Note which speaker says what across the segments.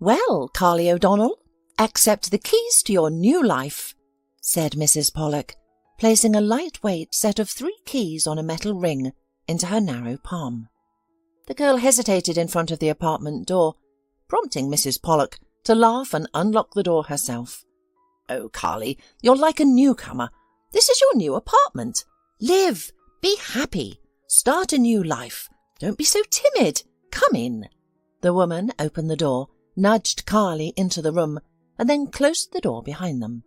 Speaker 1: "Well, Carly O'Donnell, accept the keys to your new life," said Mrs. Pollak, placing a lightweight set of 3 keys on a metal ring into her narrow palm. The girl hesitated in front of the apartment door, prompting Mrs. Pollak to laugh and unlock the door herself. "Oh, Carly, you're like a newcomer. This is your new apartment. Live, be happy, start a new life. Don't be so timid. Come in." The woman opened the door, nudged Carly into the room, and then closed the door behind them.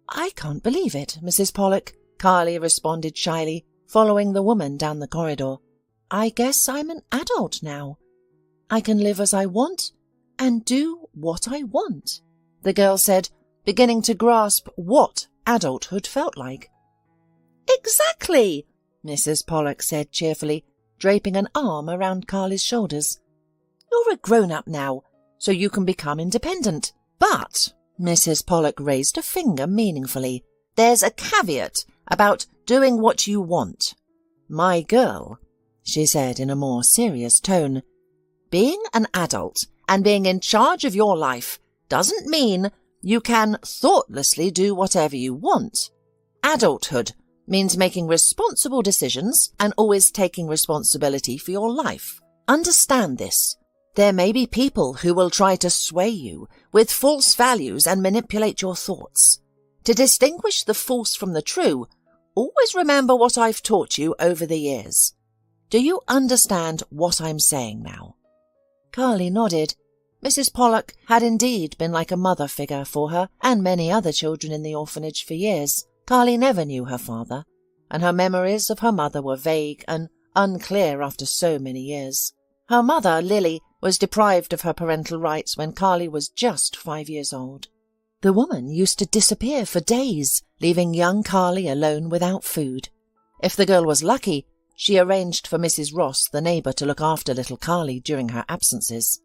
Speaker 1: "I can't believe it, Mrs. Pollak," Carly responded shyly, following the woman down the corridor. "I guess I'm an adult now. I can live as I want and do what I want," the girl said, beginning to grasp what adulthood felt like. "Exactly," Mrs. Pollak said cheerfully, draping an arm around Carly's shoulders. "You're a grown-up now, so you can become independent. But," Mrs. Pollak raised a finger meaningfully, "there's a caveat about doing what you want. My girl," she said in a more serious tone, "being an adult and being in charge of your life doesn't mean you can thoughtlessly do whatever you want. Adulthood means making responsible decisions and always taking responsibility for your life. Understand this. There may be people who will try to sway you with false values and manipulate your thoughts. To distinguish the false from the true, always remember what I've taught you over the years. Do you understand what I'm saying now?" Carly nodded. Mrs. Pollak had indeed been like a mother figure for her and many other children in the orphanage for years. Carly never knew her father, and her memories of her mother were vague and unclear after so many years. Her mother, Lily, was deprived of her parental rights when Carly was just 5 years old. The woman used to disappear for days, leaving young Carly alone without food. If the girl was lucky, she arranged for Mrs. Ross, the neighbour, to look after little Carly during her absences.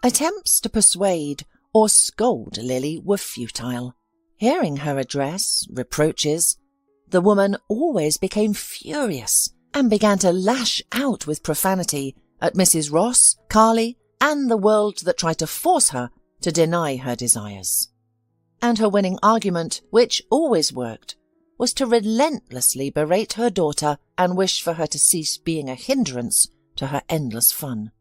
Speaker 1: Attempts to persuade or scold Lily were futile. Hearing her address reproaches, the woman always became furious and began to lash out with profanity at Mrs. Ross, Carly, and the world that tried to force her to deny her desires. And her winning argument, which always worked, was to relentlessly berate her daughter and wish for her to cease being a hindrance to her endless fun.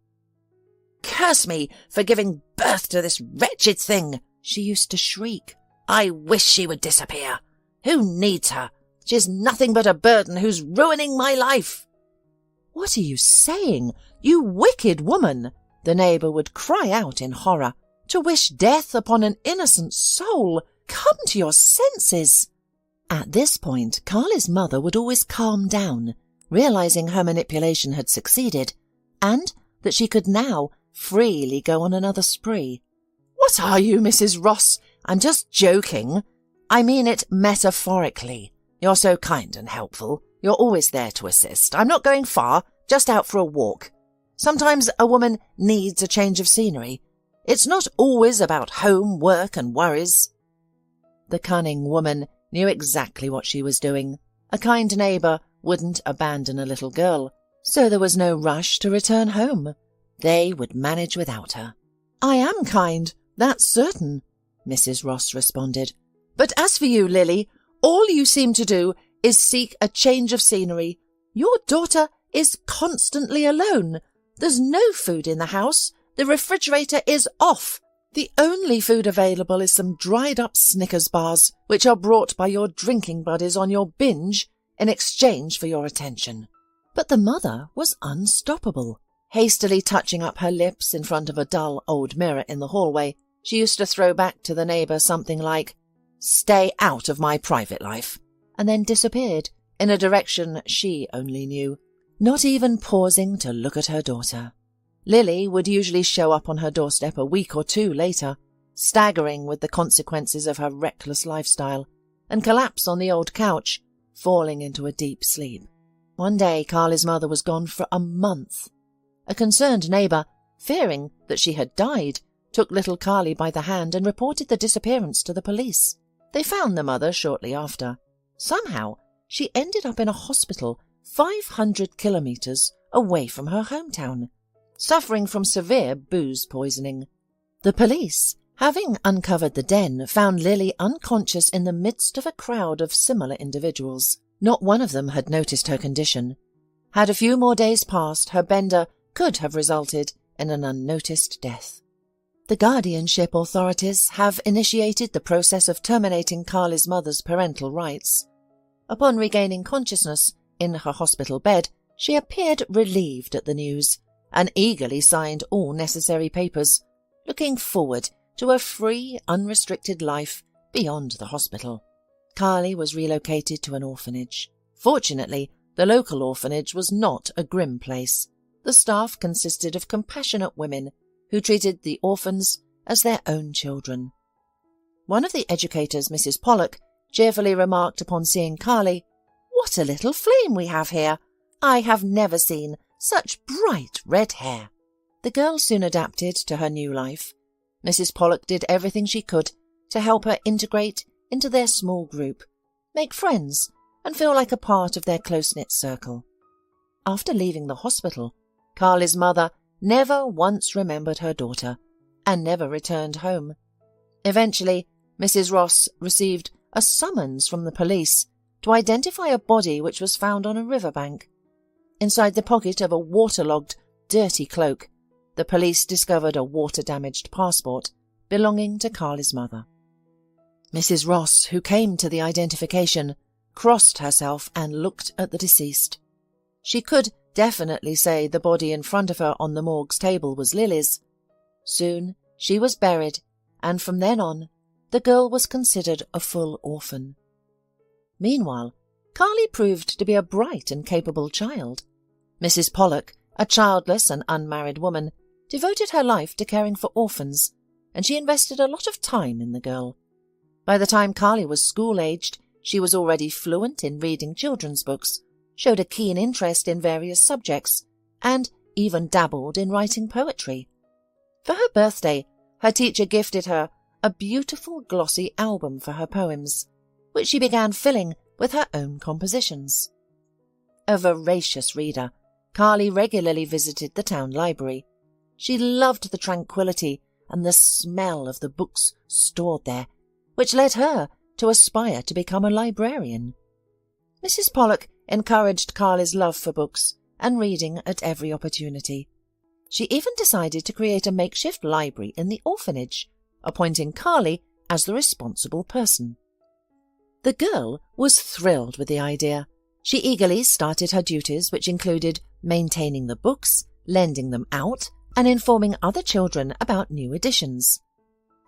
Speaker 1: "Curse me for giving birth to this wretched thing," she used to shriek. "I wish she would disappear. Who needs her? She's nothing but a burden who's ruining my life." "What are you saying, you wicked woman?" the neighbour would cry out in horror. "To wish death upon an innocent soul! Come to your senses!" At this point, Carly's mother would always calm down, realizing her manipulation had succeeded, and that she could now freely go on another spree. "What are you, Mrs. Ross? I'm just joking. I mean it metaphorically. You're so kind and helpful. You're always there to assist. I'm not going far, just out for a walk. Sometimes a woman needs a change of scenery. It's not always about home, work, and worries." The cunning woman knew exactly what she was doing. A kind neighbour wouldn't abandon a little girl, so there was no rush to return home. They would manage without her. "I am kind, that's certain," Mrs. Ross responded. "But as for you, Lily, all you seem to do is seek a change of scenery. Your daughter is constantly alone. There's no food in the house. The refrigerator is off. The only food available is some dried-up Snickers bars, which are brought by your drinking buddies on your binge in exchange for your attention." But the mother was unstoppable. Hastily touching up her lips in front of a dull old mirror in the hallway, she used to throw back to the neighbour something like, "Stay out of my private life," and then disappeared in a direction she only knew, not even pausing to look at her daughter. Lily would usually show up on her doorstep a week or 2 later, staggering with the consequences of her reckless lifestyle, and collapse on the old couch, falling into a deep sleep. One day Carly's mother was gone for a month. A concerned neighbour, fearing that she had died, took little Carly by the hand and reported the disappearance to the police. They found the mother shortly after. Somehow, she ended up in a hospital 500 kilometres away from her hometown, suffering from severe booze poisoning. The police, having uncovered the den, found Lily unconscious in the midst of a crowd of similar individuals. Not one of them had noticed her condition. Had a few more days passed, her bender could have resulted in an unnoticed death. The guardianship authorities have initiated the process of terminating Carly's mother's parental rights. Upon regaining consciousness in her hospital bed, she appeared relieved at the news and eagerly signed all necessary papers, looking forward to a free, unrestricted life beyond the hospital. Carly was relocated to an orphanage. Fortunately, the local orphanage was not a grim place. The staff consisted of compassionate women who treated the orphans as their own children. One of the educators, Mrs. Pollak, cheerfully remarked upon seeing Carly, "What a little flame we have here! I have never seen such bright red hair." The girl soon adapted to her new life. Mrs. Pollak did everything she could to help her integrate into their small group, make friends, and feel like a part of their close-knit circle. After leaving the hospital, Carly's mother never once remembered her daughter and never returned home. Eventually, Mrs. Ross received a summons from the police to identify a body which was found on a riverbank. Inside the pocket of a waterlogged, dirty cloak, the police discovered a water-damaged passport belonging to Carly's mother. Mrs. Ross, who came to the identification, crossed herself and looked at the deceased. She could definitely say the body in front of her on the morgue's table was Lily's. Soon she was buried, and from then on, the girl was considered a full orphan. Meanwhile, Carly proved to be a bright and capable child. Mrs. Pollak, a childless and unmarried woman, devoted her life to caring for orphans, and she invested a lot of time in the girl. By the time Carly was school-aged, she was already fluent in reading children's books, showed a keen interest in various subjects, and even dabbled in writing poetry. For her birthday, her teacher gifted her a beautiful glossy album for her poems, which she began filling with her own compositions. A voracious reader, Carly regularly visited the town library. She loved the tranquility and the smell of the books stored there, which led her to aspire to become a librarian. Mrs. Pollak encouraged Carly's love for books and reading at every opportunity. She even decided to create a makeshift library in the orphanage, appointing Carly as the responsible person. The girl was thrilled with the idea. She eagerly started her duties, which included maintaining the books, lending them out, and informing other children about new editions.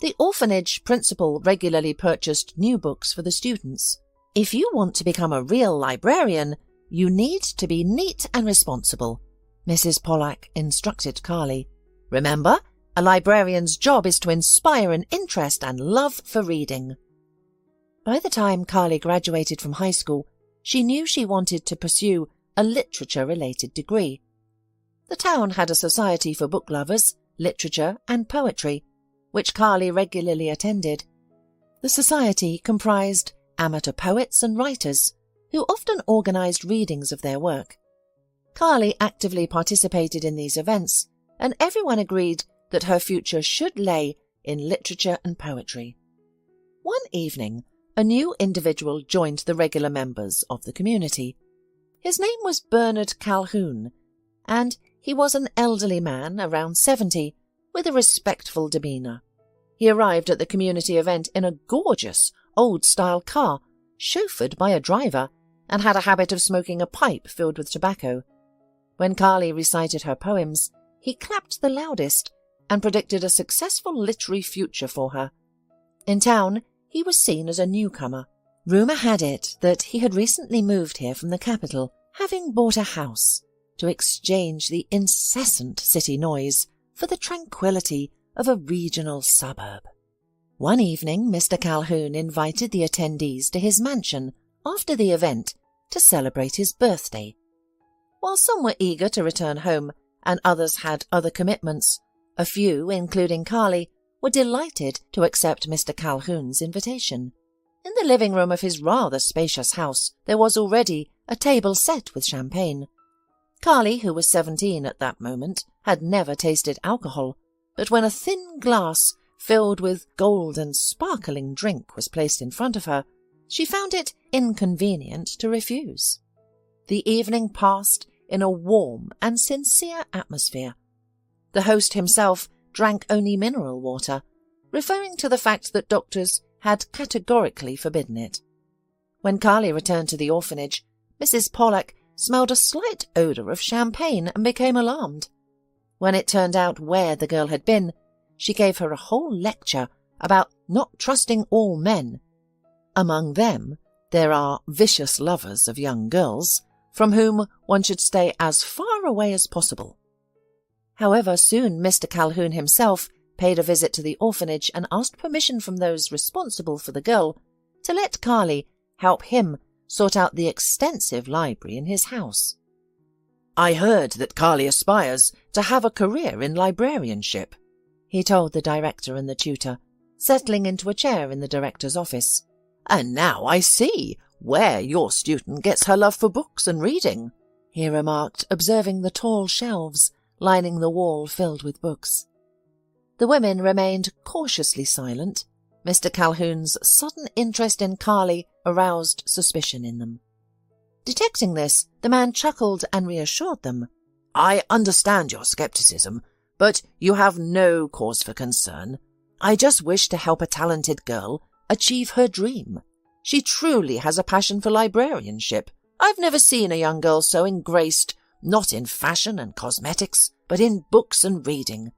Speaker 1: The orphanage principal regularly purchased new books for the students. "If you want to become a real librarian, you need to be neat and responsible," Mrs. Pollak instructed Carly. "Remember, a librarian's job is to inspire an interest and love for reading." By the time Carly graduated from high school, she knew she wanted to pursue a literature-related degree. The town had a society for book lovers, literature and poetry, which Carly regularly attended. The society comprised amateur poets and writers, who often organized readings of their work. Carly actively participated in these events, and everyone agreed that her future should lay in literature and poetry. One evening, a new individual joined the regular members of the community. His name was Bernard Calhoun, and he was an elderly man, around 70, with a respectful demeanour. He arrived at the community event in a gorgeous, old-style car, chauffeured by a driver, and had a habit of smoking a pipe filled with tobacco. When Carly recited her poems, he clapped the loudest and predicted a successful literary future for her. In town, he was seen as a newcomer. Rumour had it that he had recently moved here from the capital, having bought a house, to exchange the incessant city noise for the tranquillity of a regional suburb. One evening, Mr. Calhoun invited the attendees to his mansion after the event to celebrate his birthday. While some were eager to return home and others had other commitments, a few, including Carly, were delighted to accept Mr. Calhoun's invitation. In the living room of his rather spacious house, there was already a table set with champagne. Carly, who was 17 at that moment, had never tasted alcohol, but when a thin glass filled with gold and sparkling drink was placed in front of her, she found it inconvenient to refuse. The evening passed in a warm and sincere atmosphere. The host himself drank only mineral water, referring to the fact that doctors had categorically forbidden it. When Carly returned to the orphanage, Mrs. Pollak smelled a slight odour of champagne and became alarmed. When it turned out where the girl had been, she gave her a whole lecture about not trusting all men. Among them, there are vicious lovers of young girls, from whom one should stay as far away as possible. However, soon Mr. Calhoun himself paid a visit to the orphanage and asked permission from those responsible for the girl to let Carly help him sort out the extensive library in his house. "I heard that Carly aspires to have a career in librarianship," he told the director and the tutor, settling into a chair in the director's office. "And now I see where your student gets her love for books and reading," he remarked, observing the tall shelves lining the wall filled with books. The women remained cautiously silent. Mr. Calhoun's sudden interest in Carly aroused suspicion in them. Detecting this, the man chuckled and reassured them. "I understand your skepticism, but you have no cause for concern. I just wish to help a talented girl achieve her dream. She truly has a passion for librarianship. I've never seen a young girl so engrossed, not in fashion and cosmetics, but in books and reading.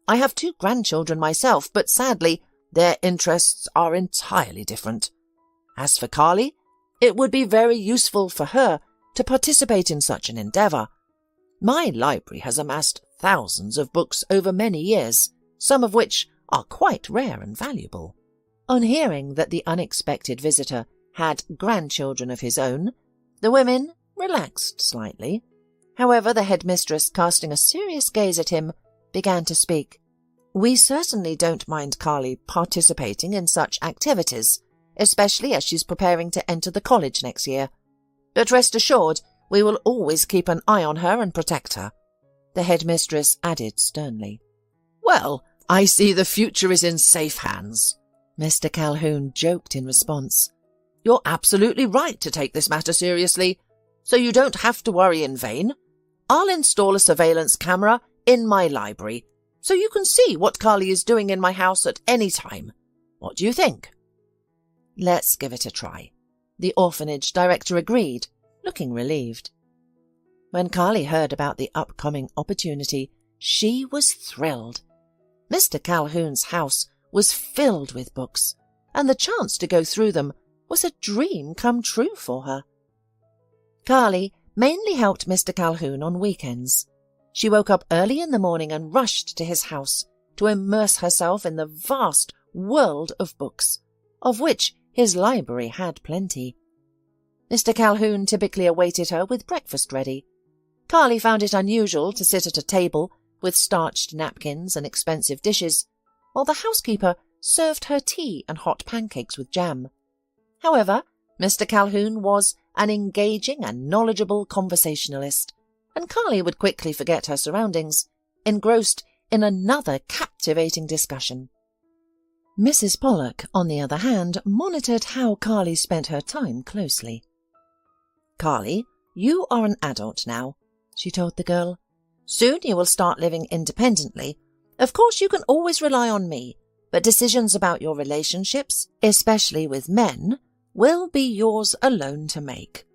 Speaker 1: I have 2 grandchildren myself, but sadly, their interests are entirely different. As for Carly, it would be very useful for her to participate in such an endeavour. My library has amassed thousands of books over many years, some of which are quite rare and valuable." On hearing that the unexpected visitor had grandchildren of his own, the women relaxed slightly. However, the headmistress, casting a serious gaze at him, began to speak. "We certainly don't mind Carly participating in such activities, especially as she's preparing to enter the college next year. But rest assured, we will always keep an eye on her and protect her," the headmistress added sternly. "Well, I see the future is in safe hands," Mr. Calhoun joked in response. "You're absolutely right to take this matter seriously, so you don't have to worry in vain. I'll install a surveillance camera in my library, so you can see what Carly is doing in my house at any time. What do you think?" "Let's give it a try," the orphanage director agreed, looking relieved. When Carly heard about the upcoming opportunity, she was thrilled. Mr. Calhoun's house was filled with books, and the chance to go through them was a dream come true for her. Carly mainly helped Mr. Calhoun on weekends. She woke up early in the morning and rushed to his house to immerse herself in the vast world of books, of which his library had plenty. Mr. Calhoun typically awaited her with breakfast ready. Carly found it unusual to sit at a table with starched napkins and expensive dishes, while the housekeeper served her tea and hot pancakes with jam. However, Mr. Calhoun was an engaging and knowledgeable conversationalist, and Carly would quickly forget her surroundings, engrossed in another captivating discussion. Mrs. Pollak, on the other hand, monitored how Carly spent her time closely. "Carly, you are an adult now," she told the girl. "Soon you will start living independently. Of course you can always rely on me, but decisions about your relationships, especially with men, will be yours alone to make.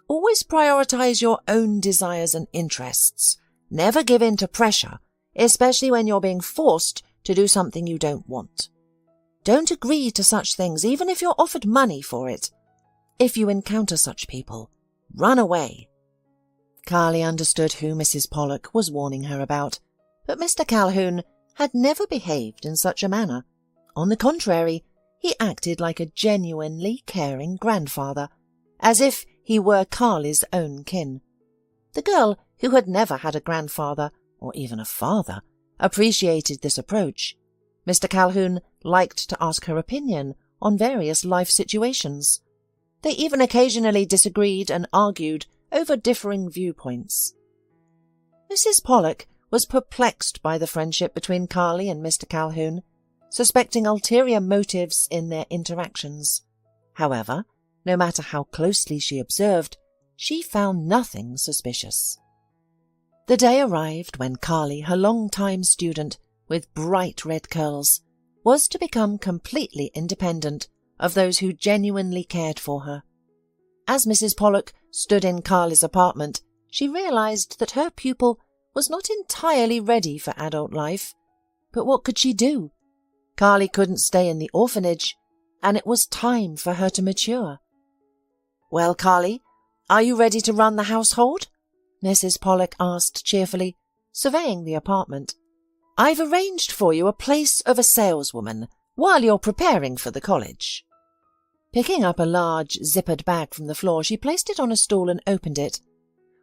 Speaker 1: Always prioritize your own desires and interests. Never give in to pressure, especially when you're being forced to do something you don't want. Don't agree to such things, even if you're offered money for it. If you encounter such people, run away." Carly understood who Mrs. Pollak was warning her about, but Mr. Calhoun had never behaved in such a manner. On the contrary, he acted like a genuinely caring grandfather, as if he were Carly's own kin. The girl, who had never had a grandfather, or even a father, appreciated this approach. Mr. Calhoun liked to ask her opinion on various life situations. They even occasionally disagreed and argued over differing viewpoints. Mrs. Pollak was perplexed by the friendship between Carly and Mr. Calhoun, suspecting ulterior motives in their interactions. However, no matter how closely she observed, she found nothing suspicious. The day arrived when Carly, her long-time student with bright red curls, was to become completely independent of those who genuinely cared for her. As Mrs. Pollak stood in Carly's apartment, she realized that her pupil was not entirely ready for adult life. But what could she do? Carly couldn't stay in the orphanage, and it was time for her to mature. "Well, Carly, are you ready to run the household?" Mrs. Pollak asked cheerfully, surveying the apartment. "I've arranged for you a place of a saleswoman while you're preparing for the college." Picking up a large zippered bag from the floor, she placed it on a stool and opened it.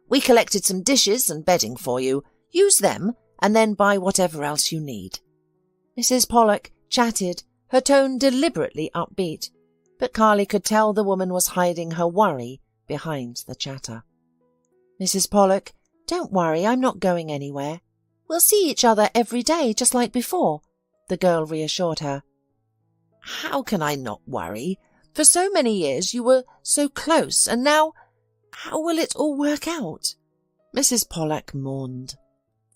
Speaker 1: "We collected some dishes and bedding for you. Use them, and then buy whatever else you need." Mrs. Pollak chatted, her tone deliberately upbeat, but Carly could tell the woman was hiding her worry behind the chatter. "Mrs. Pollak, don't worry, I'm not going anywhere. We'll see each other every day, just like before," the girl reassured her. "How can I not worry? For so many years you were so close, and now how will it all work out?" Mrs. Pollak mourned.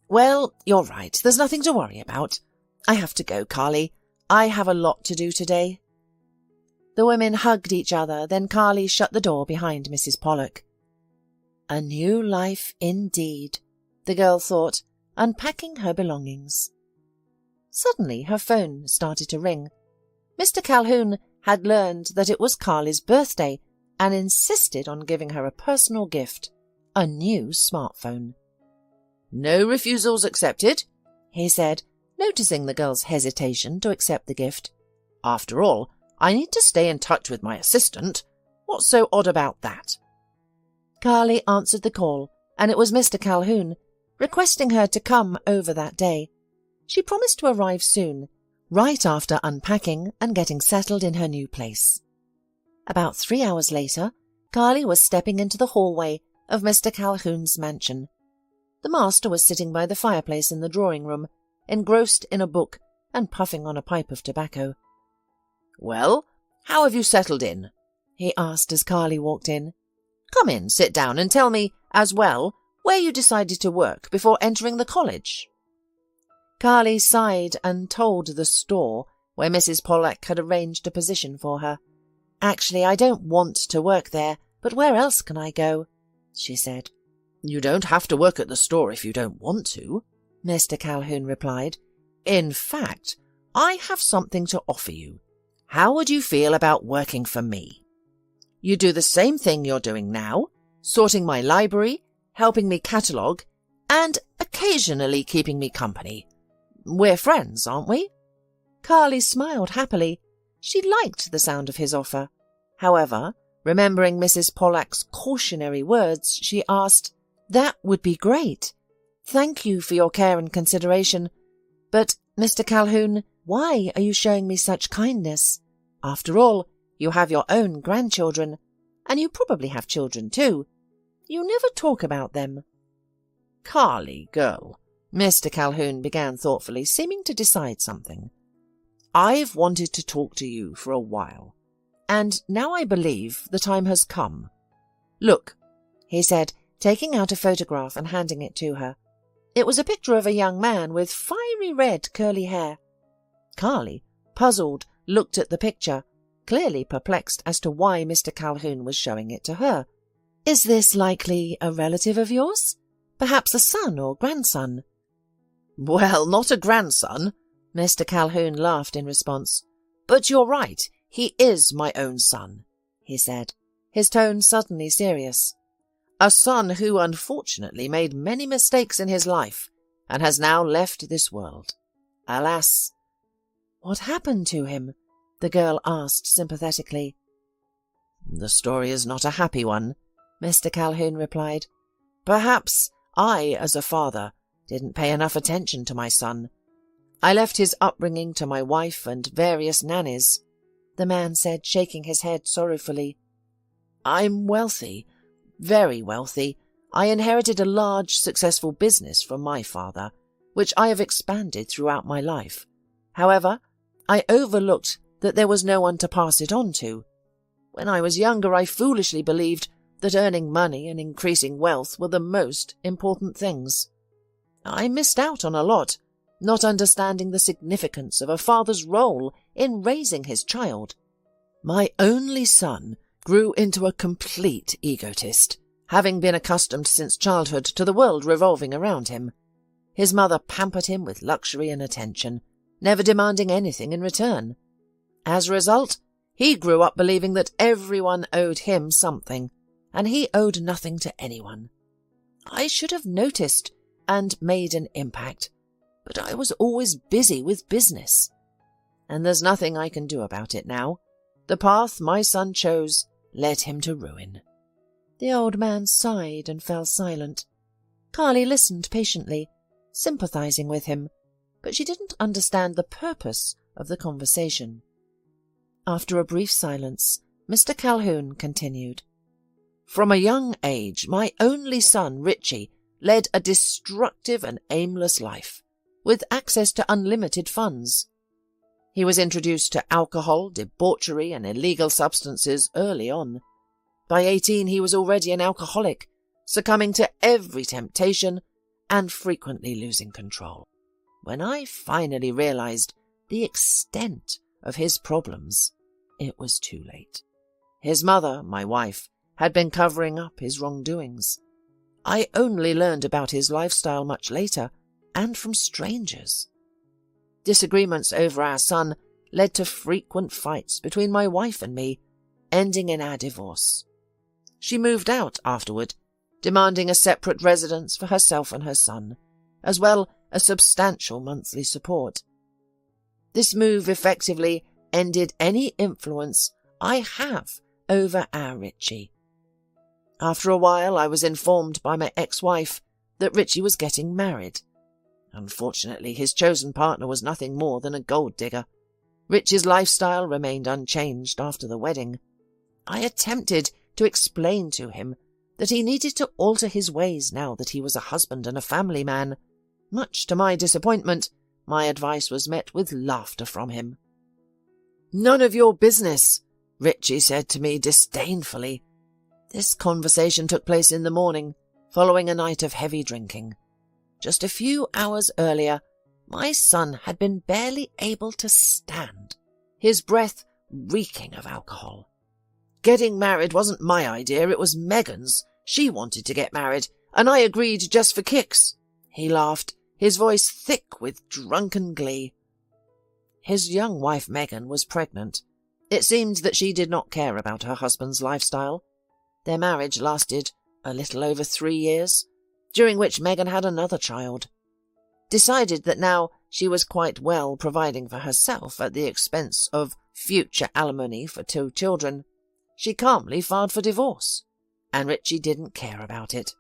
Speaker 1: "Well, you're right. There's nothing to worry about. I have to go, Carly. I have a lot to do today." The women hugged each other, then Carly shut the door behind Mrs. Pollak. A new life indeed, the girl thought, unpacking her belongings. Suddenly her phone started to ring. Mr. Calhoun had learned that it was Carly's birthday and insisted on giving her a personal gift, a new smartphone. "No refusals accepted," he said, noticing the girl's hesitation to accept the gift. "After all, I need to stay in touch with my assistant. What's so odd about that?" Carly answered the call, and it was Mr. Calhoun, requesting her to come over that day. She promised to arrive soon, right after unpacking and getting settled in her new place. About 3 hours later, Carly was stepping into the hallway of Mr. Calhoun's mansion. The master was sitting by the fireplace in the drawing-room, engrossed in a book and puffing on a pipe of tobacco. "Well, how have you settled in?" he asked as Carly walked in. "Come in, sit down, and tell me, as well, where you decided to work before entering the college." Carly sighed and told the store where Mrs. Pollak had arranged a position for her. "Actually, I don't want to work there, but where else can I go?" she said. "You don't have to work at the store if you don't want to," Mr. Calhoun replied. "In fact, I have something to offer you. How would you feel about working for me? You do the same thing you're doing now, sorting my library, helping me catalogue, and occasionally keeping me company. We're friends, aren't we?" Carly smiled happily. She liked the sound of his offer. However, remembering Mrs. Pollak's cautionary words, she asked, "That would be great. Thank you for your care and consideration. But, Mr. Calhoun, why are you showing me such kindness? After all, you have your own grandchildren, and you probably have children too. You never talk about them." "Carly, girl," Mr. Calhoun began thoughtfully, seeming to decide something. "I've wanted to talk to you for a while, and now I believe the time has come. Look," he said, taking out a photograph and handing it to her. It was a picture of a young man with fiery red curly hair. Carly, puzzled, looked at the picture, clearly perplexed as to why Mr. Calhoun was showing it to her. "Is this likely a relative of yours? Perhaps a son or grandson?" "Well, not a grandson," Mr. Calhoun laughed in response. "But you're right, he is my own son," he said, his tone suddenly serious. "A son who unfortunately made many mistakes in his life and has now left this world. Alas." "What happened to him?" the girl asked sympathetically. "The story is not a happy one," Mr. Calhoun replied. "Perhaps I, as a father, didn't pay enough attention to my son. I left his upbringing to my wife and various nannies," the man said, shaking his head sorrowfully. "I'm wealthy, very wealthy. I inherited a large, successful business from my father, which I have expanded throughout my life. However, I overlooked that there was no one to pass it on to. When I was younger, I foolishly believed that earning money and increasing wealth were the most important things. I missed out on a lot, not understanding the significance of a father's role in raising his child. My only son grew into a complete egotist, having been accustomed since childhood to the world revolving around him. His mother pampered him with luxury and attention, never demanding anything in return. As a result, he grew up believing that everyone owed him something, and he owed nothing to anyone. I should have noticed and made an impact, but I was always busy with business. And there's nothing I can do about it now. The path my son chose led him to ruin. The old man sighed and fell silent. Carly listened patiently, sympathizing with him, but she didn't understand the purpose of the conversation. After a brief silence, Mr. Calhoun continued. From a young age, my only son, Richie, led a destructive and aimless life, with access to unlimited funds. He was introduced to alcohol, debauchery, and illegal substances early on. By 18, he was already an alcoholic, succumbing to every temptation and frequently losing control. When I finally realized the extent of his problems, it was too late. His mother, my wife, had been covering up his wrongdoings. I only learned about his lifestyle much later, and from strangers. Disagreements over our son led to frequent fights between my wife and me, ending in our divorce. She moved out afterward, demanding a separate residence for herself and her son, as well as substantial monthly support. This move effectively ended any influence I have over our Richie. After a while, I was informed by my ex-wife that Richie was getting married. Unfortunately, his chosen partner was nothing more than a gold digger. Richie's lifestyle remained unchanged after the wedding. I attempted to explain to him that he needed to alter his ways now that he was a husband and a family man. Much to my disappointment, my advice was met with laughter from him. "None of your business," Richie said to me disdainfully. This conversation took place in the morning, following a night of heavy drinking. Just a few hours earlier, my son had been barely able to stand, his breath reeking of alcohol. Getting married wasn't my idea, it was Megan's. She wanted to get married, and I agreed just for kicks. He laughed, his voice thick with drunken glee. His young wife Megan was pregnant. It seemed that she did not care about her husband's lifestyle. Their marriage lasted a little over 3 years, during which Megan had another child. Decided that now she was quite well providing for herself at the expense of future alimony for 2 children, she calmly filed for divorce, and Richie didn't care about it.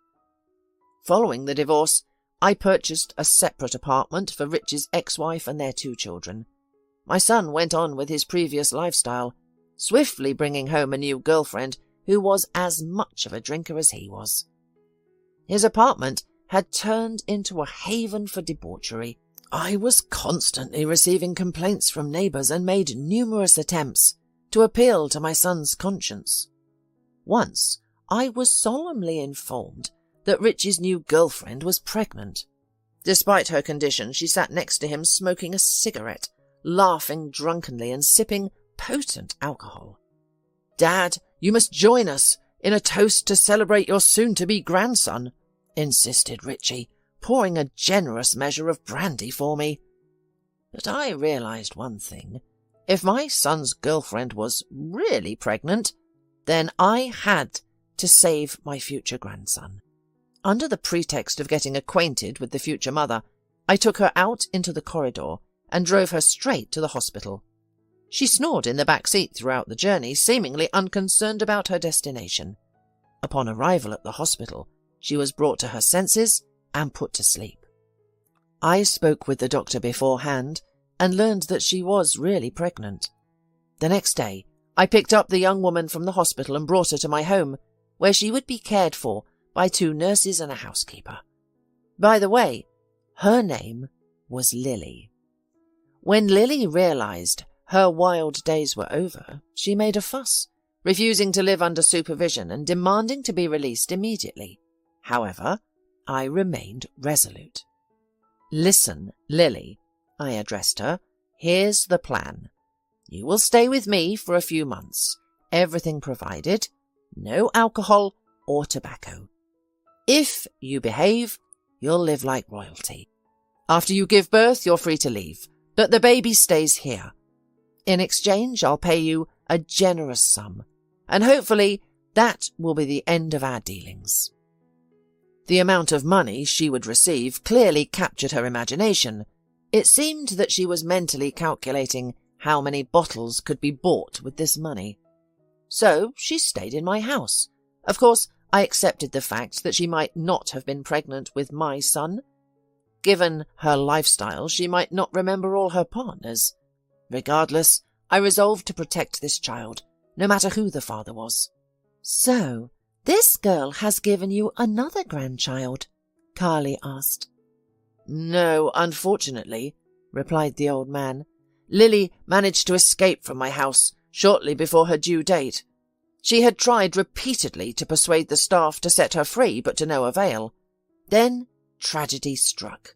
Speaker 1: Following the divorce, I purchased a separate apartment for Richie's ex-wife and their 2 children. My son went on with his previous lifestyle, swiftly bringing home a new girlfriend who was as much of a drinker as he was. His apartment had turned into a haven for debauchery. I was constantly receiving complaints from neighbours and made numerous attempts to appeal to my son's conscience. Once, I was solemnly informed that Richie's new girlfriend was pregnant. Despite her condition, she sat next to him smoking a cigarette, laughing drunkenly and sipping potent alcohol. "Dad, you must join us in a toast to celebrate your soon-to-be grandson," insisted Richie, pouring a generous measure of brandy for me. But I realized one thing. If my son's girlfriend was really pregnant, then I had to save my future grandson. Under the pretext of getting acquainted with the future mother, I took her out into the corridor and drove her straight to the hospital. She snored in the back seat throughout the journey, seemingly unconcerned about her destination. Upon arrival at the hospital, she was brought to her senses and put to sleep. I spoke with the doctor beforehand and learned that she was really pregnant. The next day, I picked up the young woman from the hospital and brought her to my home, where she would be cared for by 2 nurses and a housekeeper. By the way, Her name was Lily. When Lily realized her wild days were over, she made a fuss, refusing to live under supervision and demanding to be released immediately. However, I remained resolute. "Listen, Lily," I addressed her, "here's the plan. You will stay with me for a few months, everything provided, no alcohol or tobacco. If you behave, you'll live like royalty. After you give birth, you're free to leave, but the baby stays here. In exchange, I'll pay you a generous sum, and hopefully that will be the end of our dealings." The amount of money she would receive clearly captured her imagination. It seemed that she was mentally calculating how many bottles could be bought with this money. So she stayed in my house. Of course, I accepted the fact that she might not have been pregnant with my son. Given her lifestyle, she might not remember all her partners. Regardless, I resolved to protect this child, no matter who the father was. "So, this girl has given you another grandchild?" Carly asked. "No, unfortunately," replied the old man. "Lily managed to escape from my house shortly before her due date. She had tried repeatedly to persuade the staff to set her free, but to no avail. Then tragedy struck.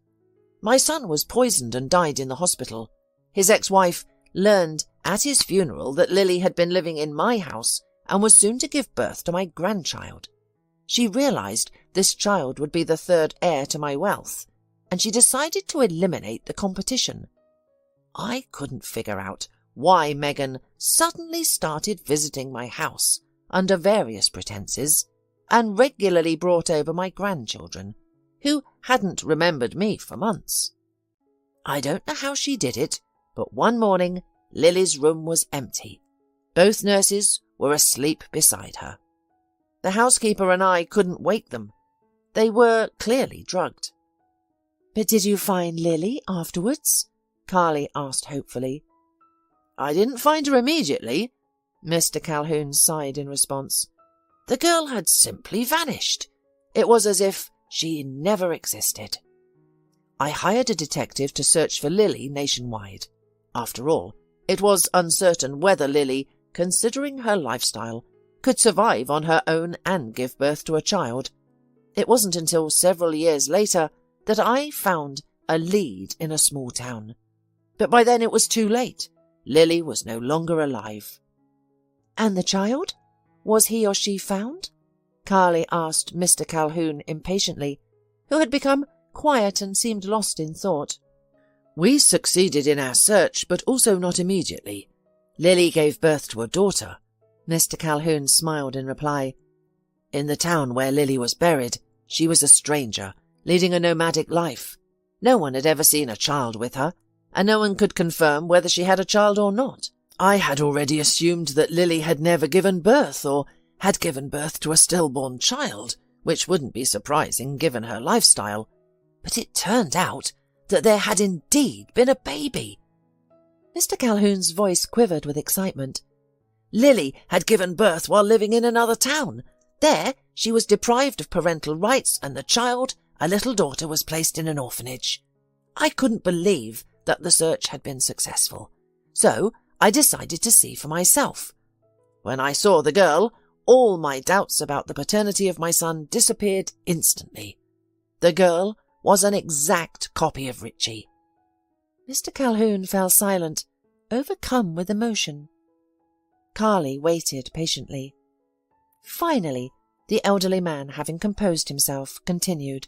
Speaker 1: My son was poisoned and died in the hospital. His ex-wife learned at his funeral that Lily had been living in my house and was soon to give birth to my grandchild. She realized this child would be the third heir to my wealth, and she decided to eliminate the competition. I couldn't figure out why Megan suddenly started visiting my house under various pretenses and regularly brought over my grandchildren, who hadn't remembered me for months. I don't know how she did it, but one morning Lily's room was empty. Both nurses were asleep beside her. The housekeeper and I couldn't wake them. They were clearly drugged. "But did you find Lily afterwards?" Carly asked hopefully. "I didn't find her immediately," Mr. Calhoun sighed in response. "The girl had simply vanished. It was as if she never existed." I hired a detective to search for Lily nationwide. After all, it was uncertain whether Lily, considering her lifestyle, could survive on her own and give birth to a child. It wasn't until several years later that I found a lead in a small town. But by then it was too late. Lily was no longer alive. "And the child? Was he or she found?" Carly asked Mr. Calhoun impatiently, who had become quiet and seemed lost in thought. "We succeeded in our search, but also not immediately. Lily gave birth to a daughter." Mr. Calhoun smiled in reply. "In the town where Lily was buried, she was a stranger, leading a nomadic life. No one had ever seen a child with her, and no one could confirm whether she had a child or not. I had already assumed that Lily had never given birth or had given birth to a stillborn child, which wouldn't be surprising given her lifestyle. But it turned out that there had indeed been a baby." Mr. Calhoun's voice quivered with excitement. "Lily had given birth while living in another town. There, she was deprived of parental rights, and the child, a little daughter, was placed in an orphanage. I couldn't believe that the search had been successful, so I decided to see for myself. When I saw the girl, all my doubts about the paternity of my son disappeared instantly. The girl was an exact copy of Richie." Mr. Calhoun fell silent, overcome with emotion. Carly waited patiently. Finally, the elderly man, having composed himself, continued.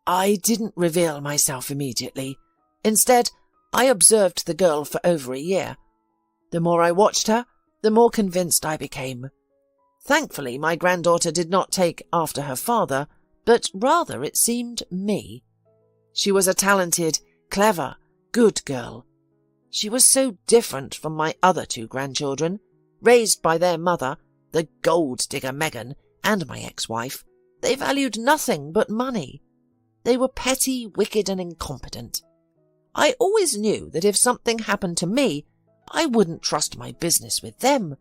Speaker 1: "I didn't reveal myself immediately. Instead, I observed the girl for over a year. The more I watched her, the more convinced I became. Thankfully, my granddaughter did not take after her father, but rather, it seemed, me. She was a talented, clever, good girl. She was so different from my other two grandchildren, raised by their mother, the gold-digger Megan, and my ex-wife. They valued nothing but money. They were petty, wicked, and incompetent. I always knew that if something happened to me, I wouldn't trust my business with them.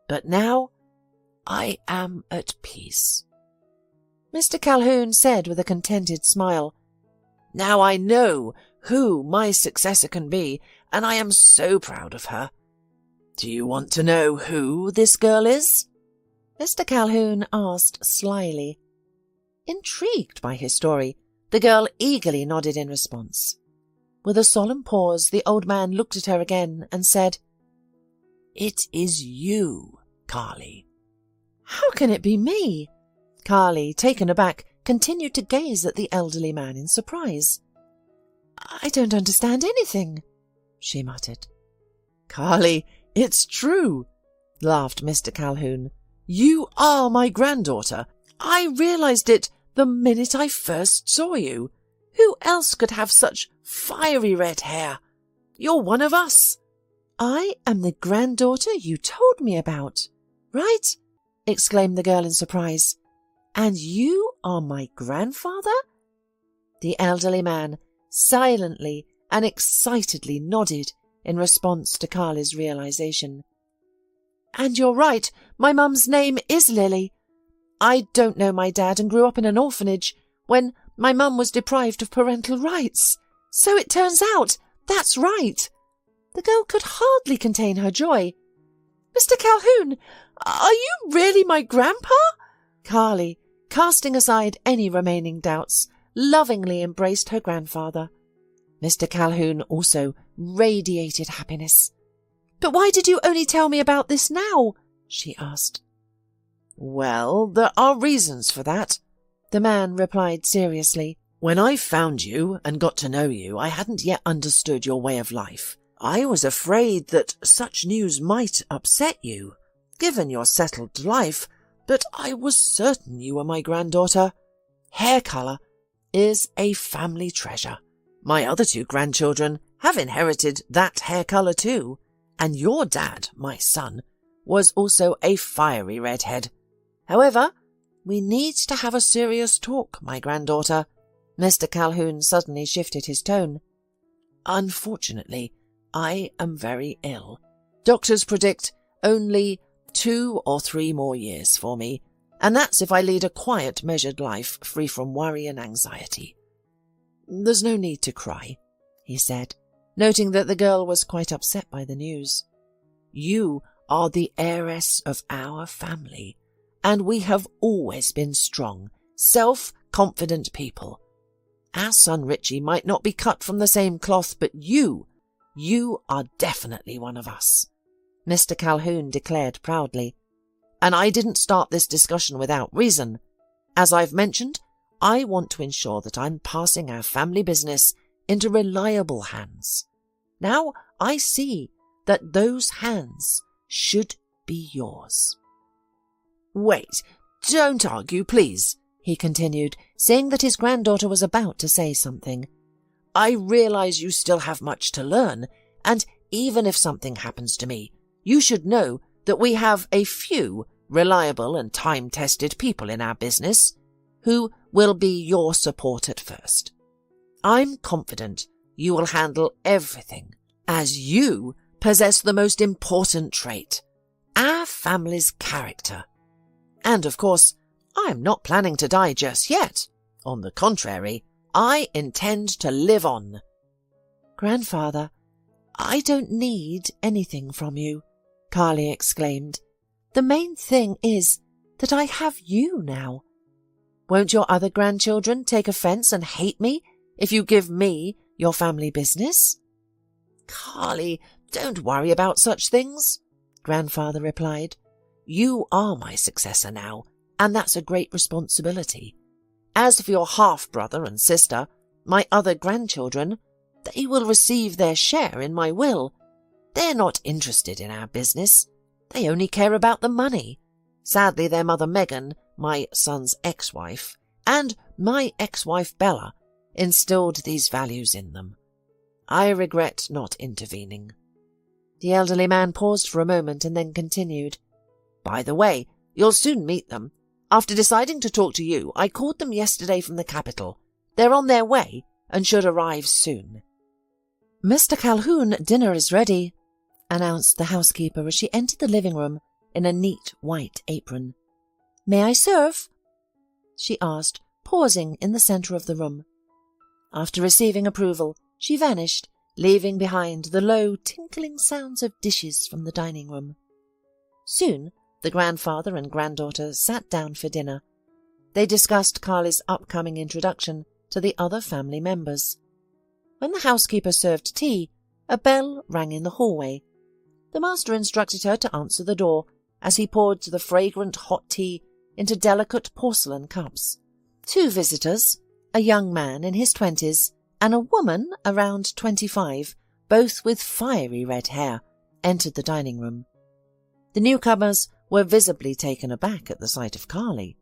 Speaker 1: But now, I am at peace." Mr. Calhoun said with a contented smile,
Speaker 2: Now I know who my successor can be, and I am so proud of her. Do you want to know who this girl is?"
Speaker 1: Mr. Calhoun asked slyly. Intrigued by his story, the girl eagerly nodded in response. With a solemn pause, the old man looked at her again and said,
Speaker 2: "It is you, Carly."
Speaker 1: "How can it be me?" Carly, taken aback, continued to gaze at the elderly man in surprise. "I don't understand anything," she muttered.
Speaker 2: "Carly, it's true," laughed Mr. Calhoun. "You are my granddaughter. I realized it the minute I first saw you. Who else could have such fiery red hair? You're one of us."
Speaker 1: "I am the granddaughter you told me about, right?" exclaimed the girl in surprise. "And you are my grandfather?" The elderly man silently and excitedly nodded in response to Carly's realization. "And you're right, my mum's name is Lily. I don't know my dad and grew up in an orphanage when my mum was deprived of parental rights. So it turns out that's right." The girl could hardly contain her joy. "Mr. Calhoun, are you really my grandpa?" Carly, casting aside any remaining doubts, lovingly embraced her grandfather. Mr. Calhoun also radiated happiness. "But why did you only tell me about this now?" she asked.
Speaker 2: "Well, there are reasons for that," the man replied seriously. "When I found you and got to know you, I hadn't yet understood your way of life. I was afraid that such news might upset you, given your settled life, but I was certain you were my granddaughter. Hair colour is a family treasure. My other 2 grandchildren have inherited that hair colour too, and your dad, my son, was also a fiery redhead. However, we need to have a serious talk, my granddaughter." Mr. Calhoun suddenly shifted his tone. "Unfortunately, I am very ill. Doctors predict only 2 or 3 more years for me, and that's if I lead a quiet, measured life free from worry and anxiety. There's no need to cry," he said, noting that the girl was quite upset by the news. "You are the heiress of our family, and we have always been strong, self-confident people. Our son Richie might not be cut from the same cloth, but you are definitely one of us," Mr. Calhoun declared proudly. "And I didn't start this discussion without reason. As I've mentioned, I want to ensure that I'm passing our family business into reliable hands. Now I see that those hands should be yours." "Wait, don't argue, please," he continued, seeing that his granddaughter was about to say something. "I realize you still have much to learn, and even if something happens to me, you should know that we have a few reliable and time-tested people in our business who will be your support at first. I'm confident you will handle everything, as you possess the most important trait, our family's character. And of course, I'm not planning to die just yet. On the contrary, I intend to live on."
Speaker 1: "Grandfather, I don't need anything from you," Carly exclaimed. "The main thing is that I have you now. Won't your other grandchildren take offence and hate me if you give me your family business?"
Speaker 2: "Carly, don't worry about such things," Grandfather replied. "You are my successor now, and that's a great responsibility. As for your half-brother and sister, my other grandchildren, they will receive their share in my will. They're not interested in our business. They only care about the money. Sadly, their mother Megan, my son's ex-wife, and my ex-wife Bella instilled these values in them. I regret not intervening." The elderly man paused for a moment and then continued. "By the way, you'll soon meet them. After deciding to talk to you, I called them yesterday from the capital. They're on their way and should arrive soon."
Speaker 1: "Mr. Calhoun, dinner is ready," announced the housekeeper as she entered the living room in a neat white apron. "May I serve?" she asked, pausing in the centre of the room. After receiving approval, she vanished, leaving behind the low, tinkling sounds of dishes from the dining room. Soon, the grandfather and granddaughter sat down for dinner. They discussed Carly's upcoming introduction to the other family members. When the housekeeper served tea, a bell rang in the hallway. The master instructed her to answer the door as he poured the fragrant hot tea into delicate porcelain cups. 2 visitors, a young man in his 20s and a woman around 25, both with fiery red hair, entered the dining room. The newcomers were visibly taken aback at the sight of Carly.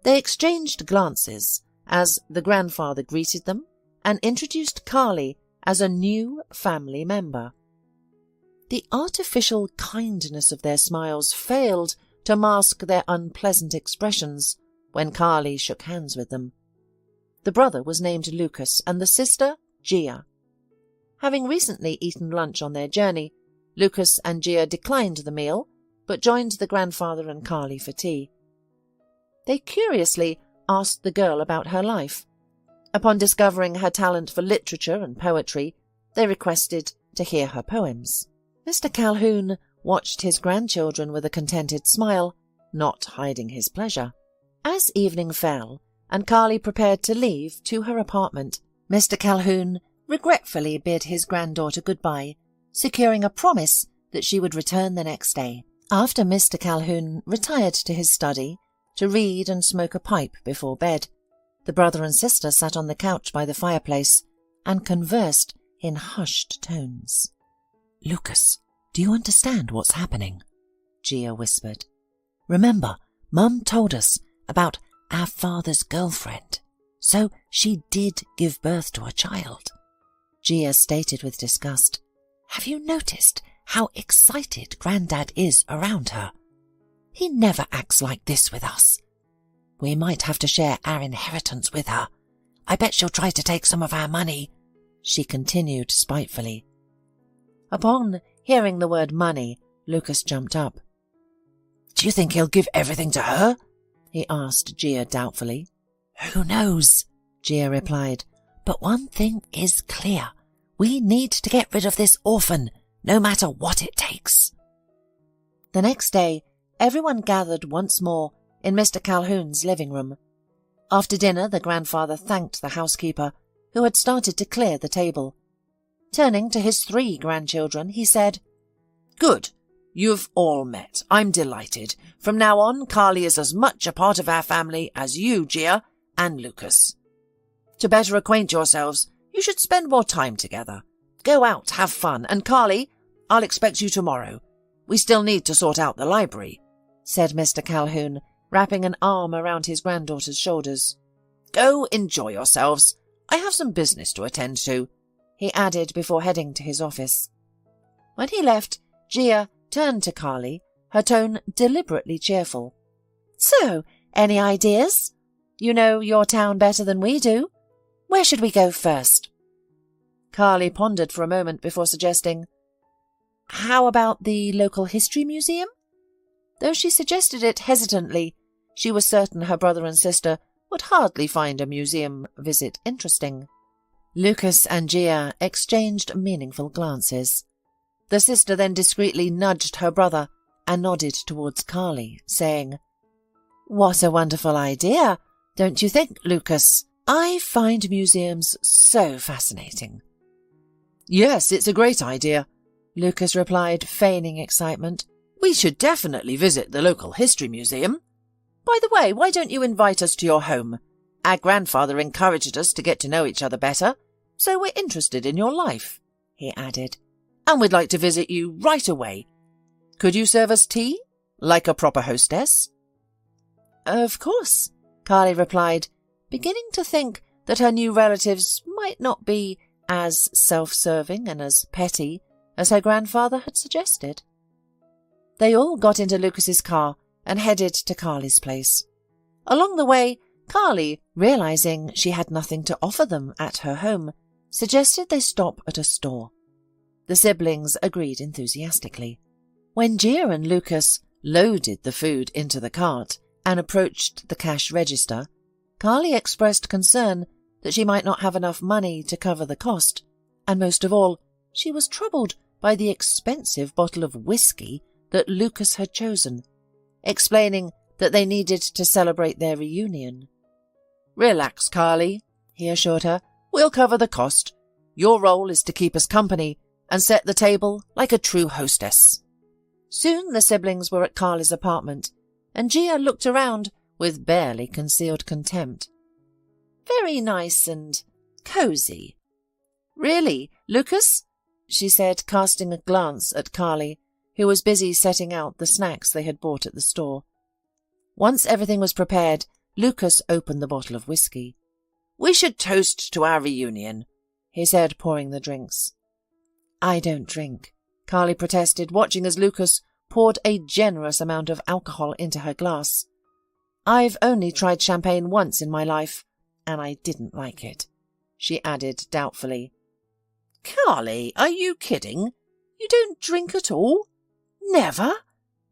Speaker 1: They exchanged glances as the grandfather greeted them and introduced Carly as a new family member. The artificial kindness of their smiles failed to mask their unpleasant expressions when Carly shook hands with them. The brother was named Lucas and the sister Gia. Having recently eaten lunch on their journey, Lucas and Gia declined the meal but joined the grandfather and Carly for tea. They curiously asked the girl about her life. Upon discovering her talent for literature and poetry, they requested to hear her poems. Mr. Calhoun watched his grandchildren with a contented smile, not hiding his pleasure. As evening fell, and Carly prepared to leave to her apartment, Mr. Calhoun regretfully bid his granddaughter goodbye, securing a promise that she would return the next day. After Mr. Calhoun retired to his study to read and smoke a pipe before bed, the brother and sister sat on the couch by the fireplace and conversed in hushed tones.
Speaker 2: "Lucas, do you understand what's happening?"
Speaker 1: Gia whispered.
Speaker 2: "Remember, Mum told us about our father's girlfriend, so she did give birth to a child,"
Speaker 1: Gia stated with disgust.
Speaker 2: "Have you noticed how excited Grandad is around her? He never acts like this with us. We might have to share our inheritance with her. I bet she'll try to take some of our money," she continued spitefully.
Speaker 1: Upon hearing the word money, Lucas jumped up.
Speaker 2: "Do you think he'll give everything to her?" he asked Gia doubtfully. "Who knows?" Gia replied. "But one thing is clear. We need to get rid of this orphan, no matter what it takes."
Speaker 1: The next day, everyone gathered once more in Mr. Calhoun's living room. After dinner, the grandfather thanked the housekeeper, who had started to clear the table. Turning to his 3 grandchildren, he said,
Speaker 2: "Good. You've all met. I'm delighted. From now on, Carly is as much a part of our family as you, Gia, and Lucas. To better acquaint yourselves, you should spend more time together. Go out, have fun, and Carly, I'll expect you tomorrow. We still need to sort out the library,"
Speaker 1: said Mr. Calhoun, wrapping an arm around his granddaughter's shoulders.
Speaker 2: "Go enjoy yourselves. I have some business to attend to," he added before heading to his office.
Speaker 1: When he left, Gia turned to Carly, her tone deliberately cheerful. "So, any ideas? You know your town better than we do. Where should we go first?" Carly pondered for a moment before suggesting, "How about the local history museum?" Though she suggested it hesitantly, she was certain her brother and sister would hardly find a museum visit interesting. Lucas and Gia exchanged meaningful glances. The sister then discreetly nudged her brother and nodded towards Carly, saying, "What a wonderful idea, don't you think, Lucas? I find museums so fascinating."
Speaker 2: "Yes, it's a great idea,"
Speaker 1: Lucas replied, feigning excitement.
Speaker 2: "We should definitely visit the local history museum. By the way, why don't you invite us to your home? Our grandfather encouraged us to get to know each other better, so we're interested in your life," he added. "And we'd like to visit you right away. Could you serve us tea, like a proper hostess?"
Speaker 1: "Of course," Carly replied, beginning to think that her new relatives might not be as self-serving and as petty as her grandfather had suggested. They all got into Lucas's car and headed to Carly's place. Along the way, Carly, realizing she had nothing to offer them at her home, suggested they stop at a store. The siblings agreed enthusiastically. When Gia and Lucas loaded the food into the cart and approached the cash register, Carly expressed concern that she might not have enough money to cover the cost, and most of all, she was troubled by the expensive bottle of whiskey that Lucas had chosen, explaining that they needed to celebrate their reunion. "Relax, Carly," he assured her. "We'll cover the cost. Your role is to keep us company and set the table like a true hostess." Soon the siblings were at Carly's apartment, and Gia looked around with barely concealed contempt. "Very nice and cosy." "Really, Lucas?" she said, casting a glance at Carly, who was busy setting out the snacks they had bought at the store. Once everything was prepared, Lucas opened the bottle of whiskey. "We should toast to our reunion," he said, pouring the drinks. "I don't drink," Carly protested, watching as Lucas poured a generous amount of alcohol into her glass. "I've only tried champagne once in my life, and I didn't like it," she added doubtfully. "Carly, are you kidding? You don't drink at all?" "Never,"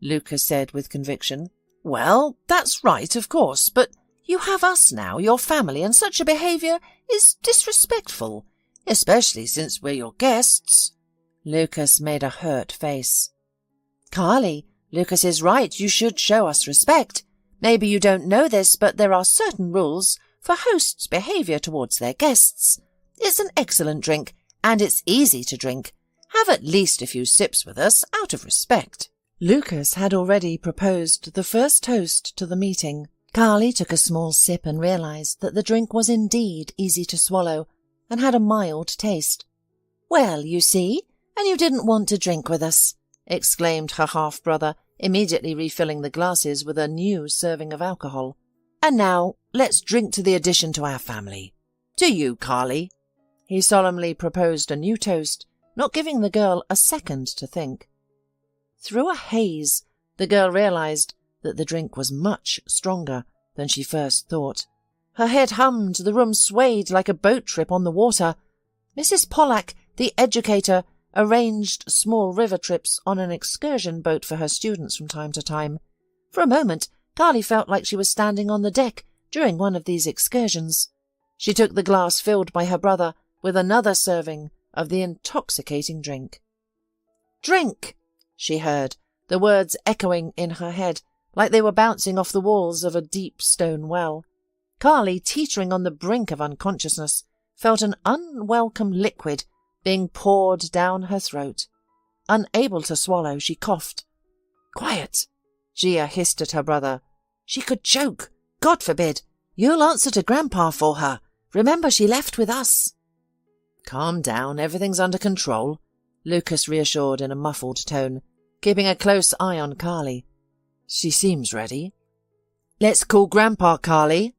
Speaker 1: Lucas said with conviction. "Well, that's right, of course, but you have us now, your family, and such a behaviour is disrespectful, especially since we're your guests." Lucas made a hurt face. "Carly, Lucas is right. You should show us respect. Maybe you don't know this, but there are certain rules for hosts' behaviour towards their guests. It's an excellent drink, and it's easy to drink. Have at least a few sips with us, out of respect." Lucas had already proposed the first toast to the meeting. Carly took a small sip and realized that the drink was indeed easy to swallow and had a mild taste. "Well, you see, and you didn't want to drink with us," exclaimed her half-brother, immediately refilling the glasses with a new serving of alcohol. "And now let's drink to the addition to our family. To you, Carly." He solemnly proposed a new toast, not giving the girl a second to think. Through a haze, the girl realized that the drink was much stronger than she first thought. Her head hummed, the room swayed like a boat trip on the water. Mrs. Pollak, the educator, arranged small river trips on an excursion boat for her students from time to time. For a moment, Carly felt like she was standing on the deck during one of these excursions. She took the glass filled by her brother with another serving of the intoxicating drink. "Drink!" she heard, the words echoing in her head like they were bouncing off the walls of a deep stone well. Carly, teetering on the brink of unconsciousness, felt an unwelcome liquid being poured down her throat. Unable to swallow, she coughed. "Quiet!" Gia hissed at her brother. "She could choke. God forbid. You'll answer to Grandpa for her. Remember, she left with us." "Calm down. Everything's under control," Lucas reassured in a muffled tone, keeping a close eye on Carly. "She seems ready." "Let's call Grandpa, Carly,"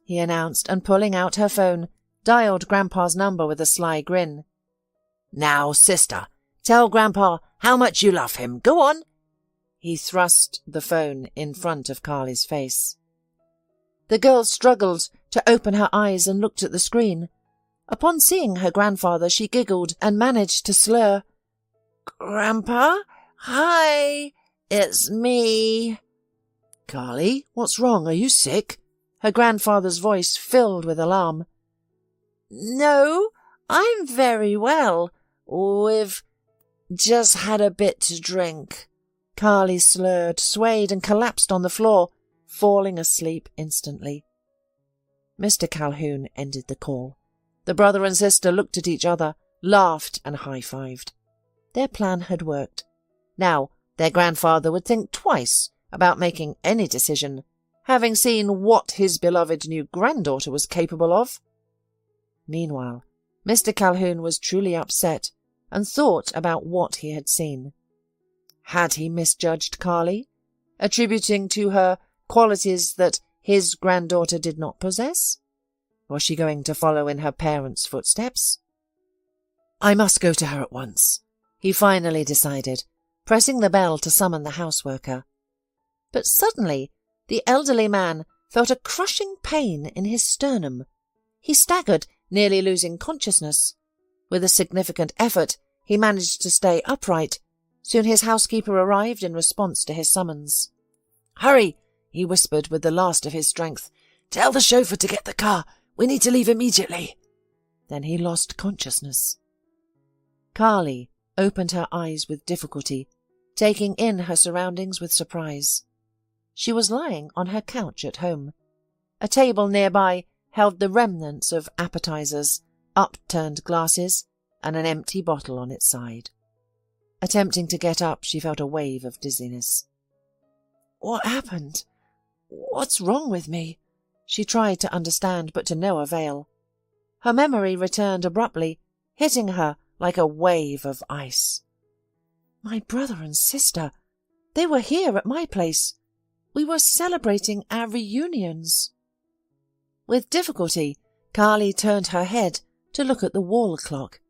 Speaker 1: he announced, and pulling out her phone, dialed Grandpa's number with a sly grin. "Now, sister, tell Grandpa how much you love him. Go on." He thrust the phone in front of Carly's face. The girl struggled to open her eyes and looked at the screen. Upon seeing her grandfather, she giggled and managed to slur. "Grandpa? Hi, it's me." "Carly, what's wrong? Are you sick?" Her grandfather's voice filled with alarm. "No, I'm very well. We've just had a bit to drink." Carly slurred, swayed, and collapsed on the floor, falling asleep instantly. Mr. Calhoun ended the call. The brother and sister looked at each other, laughed, and high-fived. Their plan had worked. Now their grandfather would think twice about making any decision, having seen what his beloved new granddaughter was capable of. Meanwhile, Mr. Calhoun was truly upset and thought about what he had seen. Had he misjudged Carly, attributing to her qualities that his granddaughter did not possess? Was she going to follow in her parents' footsteps? "I must go to her at once," he finally decided, pressing the bell to summon the houseworker. But suddenly the elderly man felt a crushing pain in his sternum. He staggered, nearly losing consciousness. With a significant effort, he managed to stay upright. Soon his housekeeper arrived in response to his summons. "Hurry," he whispered with the last of his strength. "Tell the chauffeur to get the car.
Speaker 2: We need to leave immediately."
Speaker 1: Then he lost consciousness. Carly opened her eyes with difficulty, taking in her surroundings with surprise. She was lying on her couch at home. A table nearby held the remnants of appetizers, upturned glasses, and an empty bottle on its side. Attempting to get up, she felt a wave of dizziness. "What happened? What's wrong with me?" She tried to understand, but to no avail. Her memory returned abruptly, hitting her like a wave of ice. "My brother and sister, they were here at my place. We were celebrating our reunions." With difficulty, Carly turned her head to look at the wall clock.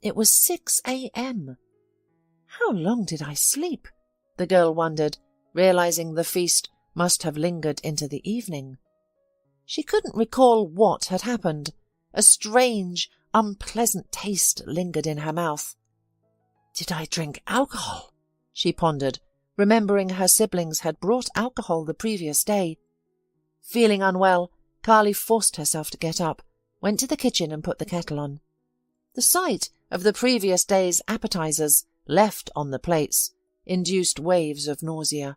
Speaker 1: It was 6 a.m. "How long did I sleep?" the girl wondered, realizing the feast must have lingered into the evening. She couldn't recall what had happened. A strange, unpleasant taste lingered in her mouth. "Did I drink alcohol?" she pondered, remembering her siblings had brought alcohol the previous day. Feeling unwell, Carly forced herself to get up, went to the kitchen and put the kettle on. The sight of the previous day's appetizers left on the plates induced waves of nausea.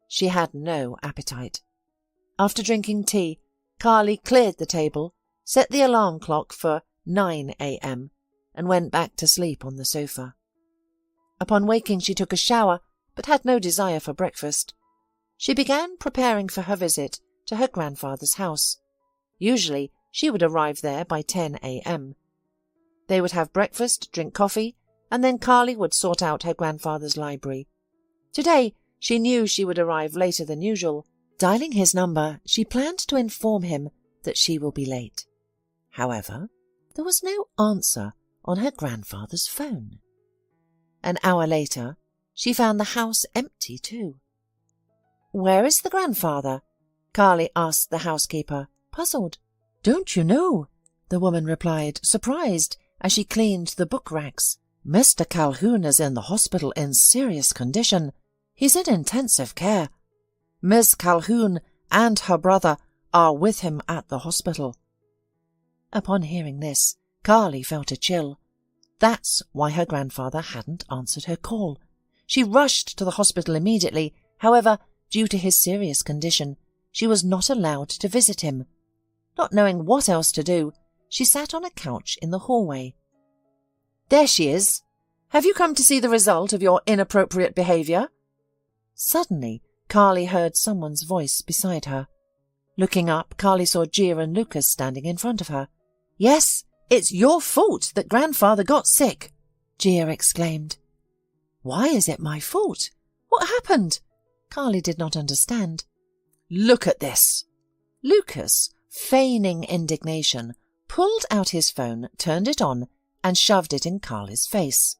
Speaker 1: She had no appetite. After drinking tea, Carly cleared the table, set the alarm clock for 9 a.m. and went back to sleep on the sofa. Upon waking, she took a shower, but had no desire for breakfast. She began preparing for her visit to her grandfather's house. Usually, she would arrive there by 10 a.m. They would have breakfast, drink coffee, and then Carly would sort out her grandfather's library. Today, she knew she would arrive later than usual. Dialing his number, she planned to inform him that she will be late. However, there was no answer on her grandfather's phone. An hour later, she found the house empty too. "Where is the grandfather?" Carly asked the housekeeper, puzzled. "Don't you know?" the woman replied, surprised, as she cleaned the book racks. "Mr. Calhoun is in the hospital in serious condition. He's in intensive care. Miss Calhoun and her brother are with him at the hospital." Upon hearing this, Carly felt a chill. That's why her grandfather hadn't answered her call. She rushed to the hospital immediately. However, due to his serious condition, she was not allowed to visit him. Not knowing what else to do, she sat on a couch in the hallway. "There she is. Have you come to see the result of your inappropriate behaviour?" Suddenly, Carly heard someone's voice beside her. Looking up, Carly saw Gia and Lucas standing in front of her. "Yes, it's your fault that grandfather got sick," Gia exclaimed. "Why is it my fault? What happened?" Carly did not understand. "Look at this." Lucas, feigning indignation, pulled out his phone, turned it on, and shoved it in Carly's face.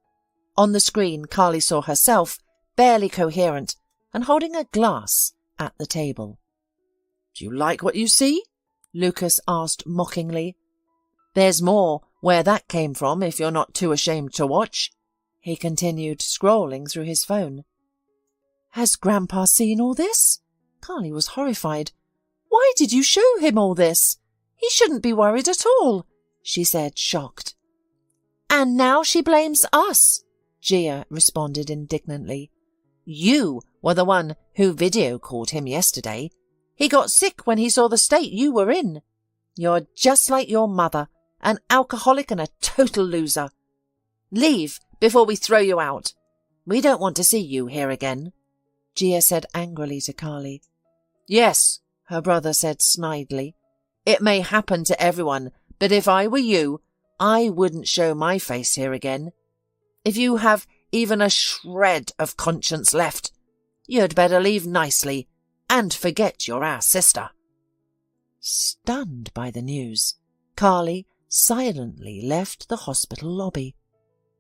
Speaker 1: On the screen, Carly saw herself, barely coherent, and holding a glass at the table. "Do you like what you see?" Lucas asked mockingly. "There's more where that came from if you're not too ashamed to watch," he continued, scrolling through his phone. "Has Grandpa seen all this?" Carly was horrified. "Why did you show him all this? He shouldn't be worried at all," she said, shocked. "And now she blames us," Gia responded indignantly. "You were the one who video called him yesterday. He got sick when he saw the state you were in. You're just like your mother, an alcoholic and a total loser. Leave before we throw you out. We don't want to see you here again," Gia said angrily to Carly. "Yes," her brother said snidely. "It may happen to everyone, but if I were you, I wouldn't show my face here again. If you have even a shred of conscience left, you'd better leave nicely and forget you're our sister." Stunned by the news, Carly silently left the hospital lobby.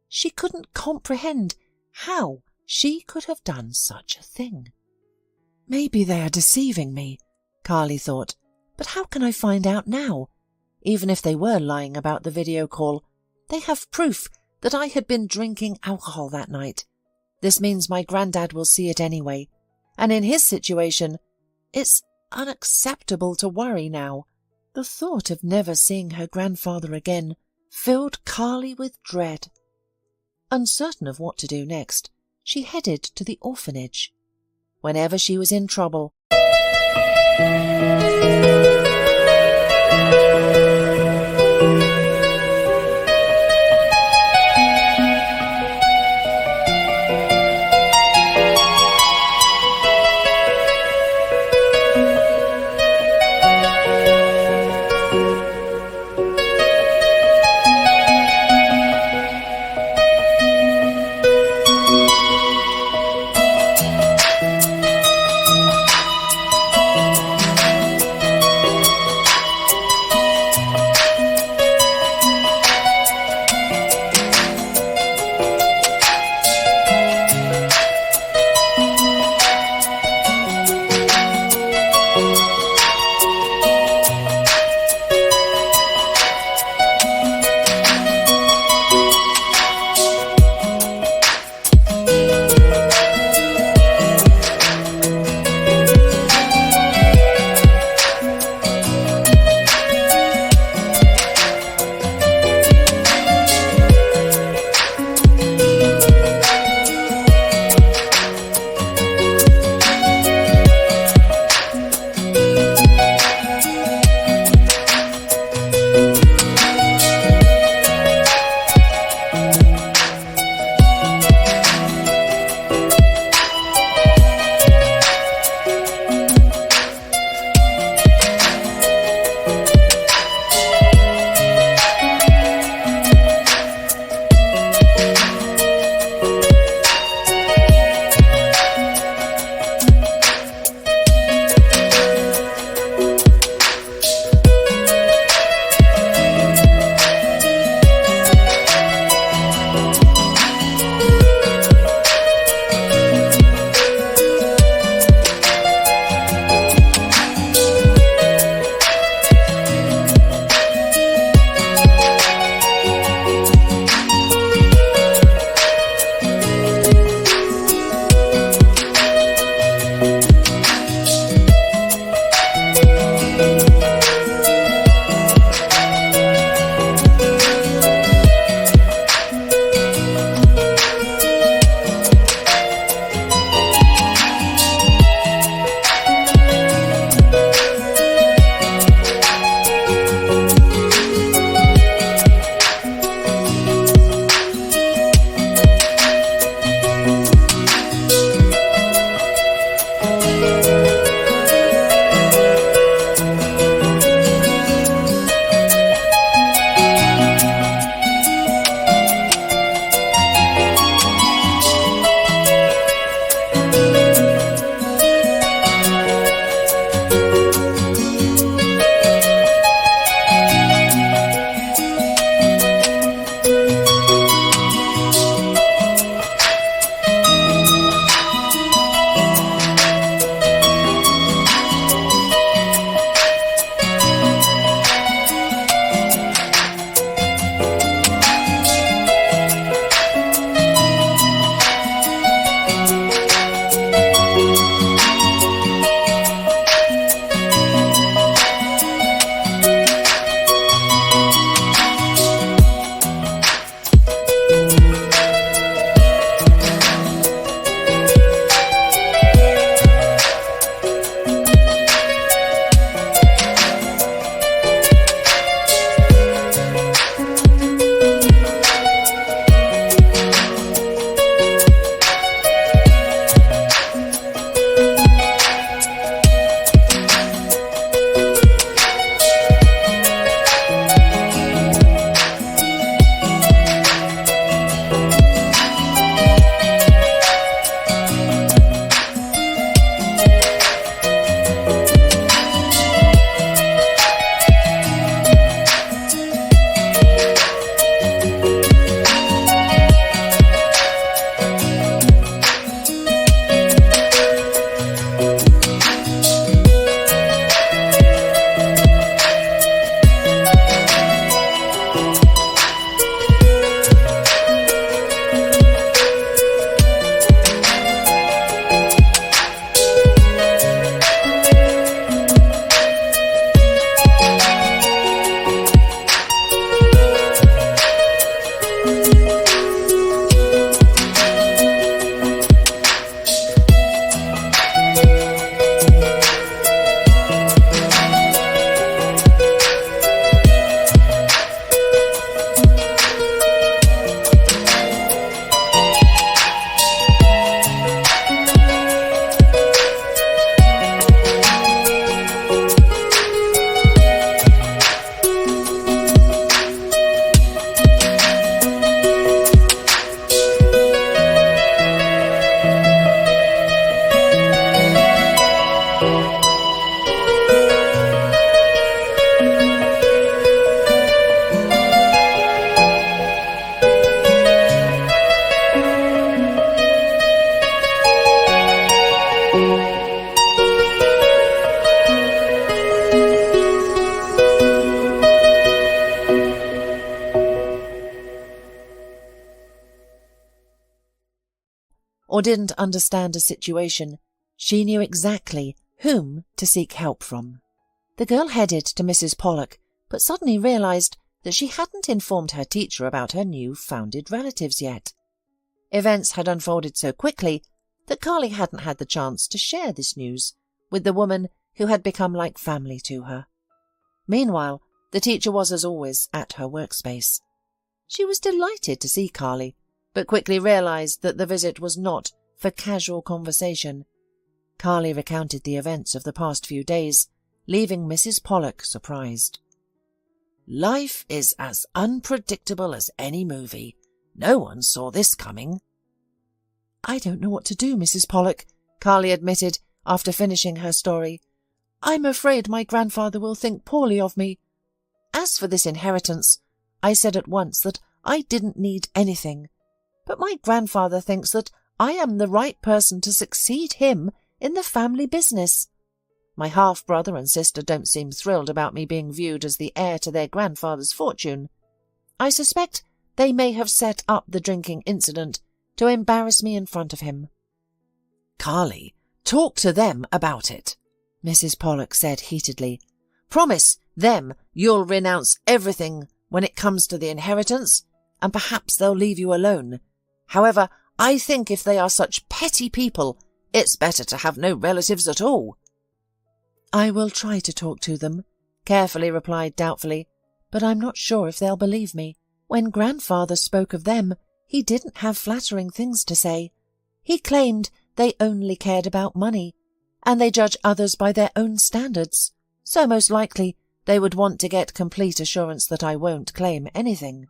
Speaker 1: She couldn't comprehend how she could have done such a thing. "Maybe they are deceiving me," Carly thought, "but how can I find out now? Even if they were lying about the video call, they have proof that I had been drinking alcohol that night. This means my granddad will see it anyway, and in his situation, it's unacceptable to worry now. The thought of never seeing her grandfather again filled Carly with dread. Uncertain of what to do next, she headed to the orphanage. Whenever she was in trouble,
Speaker 2: or didn't understand a situation, she knew exactly whom to seek help from. The girl headed to Mrs. Pollak, but suddenly realised that she hadn't informed her teacher about her new-founded relatives yet. Events had unfolded so quickly that Carly hadn't had the chance to share this news with the woman who had become like family to her. Meanwhile, the teacher was, as always, at her workspace. She was delighted to see Carly, but quickly realised that the visit was not for casual conversation. Carly recounted the events of the past few days, leaving Mrs. Pollak surprised. "Life is as unpredictable as any movie. No one saw this coming." "I don't know what to do, Mrs. Pollak," Carly admitted after finishing her story. "I'm afraid my grandfather will think poorly of me. As for this inheritance, I said at once that I didn't need anything, but my grandfather thinks that I am the right person to succeed him in the family business. My half-brother and sister don't seem thrilled about me being viewed as the heir to their grandfather's fortune. I suspect they may have set up the drinking incident to embarrass me in front of him." "Carly, talk to them about it," Mrs. Pollak said heatedly. "Promise them you'll renounce everything when it comes to the inheritance, and perhaps they'll leave you alone. However, I think if they are such petty people, it's better to have no relatives at all." "I will try to talk to them," Carefully replied doubtfully, "but I'm not sure if they'll believe me. When grandfather spoke of them, he didn't have flattering things to say. He claimed they only cared about money, and they judge others by their own standards, so most likely they would want to get complete assurance that I won't claim anything."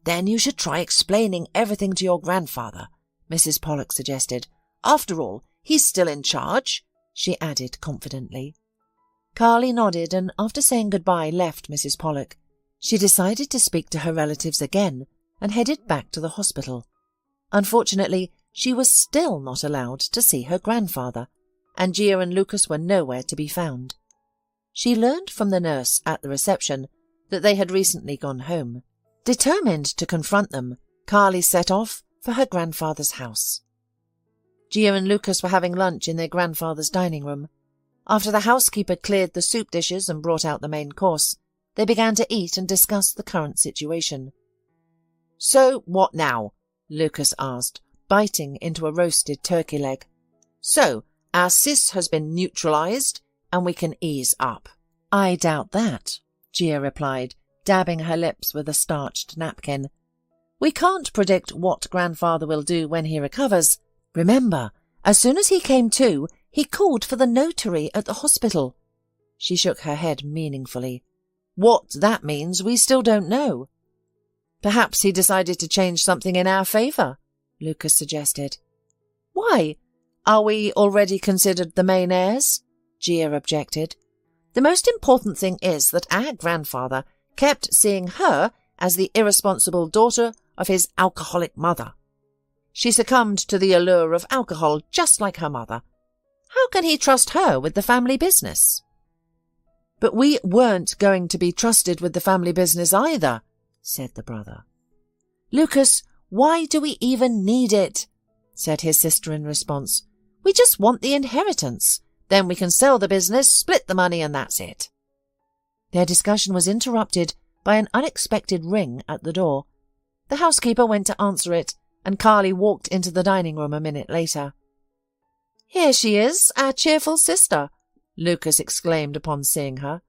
Speaker 2: "Then you should try explaining everything to your grandfather," Mrs. Pollak suggested. "After all, he's still in charge," she added confidently. Carly nodded and, after saying goodbye, left Mrs. Pollak. She decided to speak to her relatives again and headed back to the hospital. Unfortunately, she was still not allowed to see her grandfather, and Gia and Lucas were nowhere to be found. She learned from the nurse at the reception that they had recently gone home. Determined to confront them, Carly set off for her grandfather's house. Gia and Lucas were having lunch in their grandfather's dining room. After the housekeeper cleared the soup dishes and brought out the main course, they began to eat and discuss the current situation. "So, what now?" Lucas asked, biting into a roasted turkey leg. "So, our sis has been neutralised, and we can ease up." "I doubt that," Gia replied, dabbing her lips with a starched napkin. "We can't predict what grandfather will do when he recovers. Remember, as soon as he came to, he called for the notary at the hospital." She shook her head meaningfully. "What that means we still don't know." "Perhaps he decided to change something in our favour," Lucas suggested. "Why? Are we already considered the main heirs?" Gia objected. "The most important thing is that our grandfather kept seeing her as the irresponsible daughter of his alcoholic mother. She succumbed to the allure of alcohol just like her mother. How can he trust her with the family business?" "But we weren't going to be trusted with the family business either," said the brother. "Lucas, why do we even need it?" said his sister in response. "We just want the inheritance. Then we can sell the business, split the money, and that's it." Their discussion was interrupted by an unexpected ring at the door. The housekeeper went to answer it, and Carly walked into the dining room a minute later. "Here she is, our cheerful sister," Lucas exclaimed upon seeing her.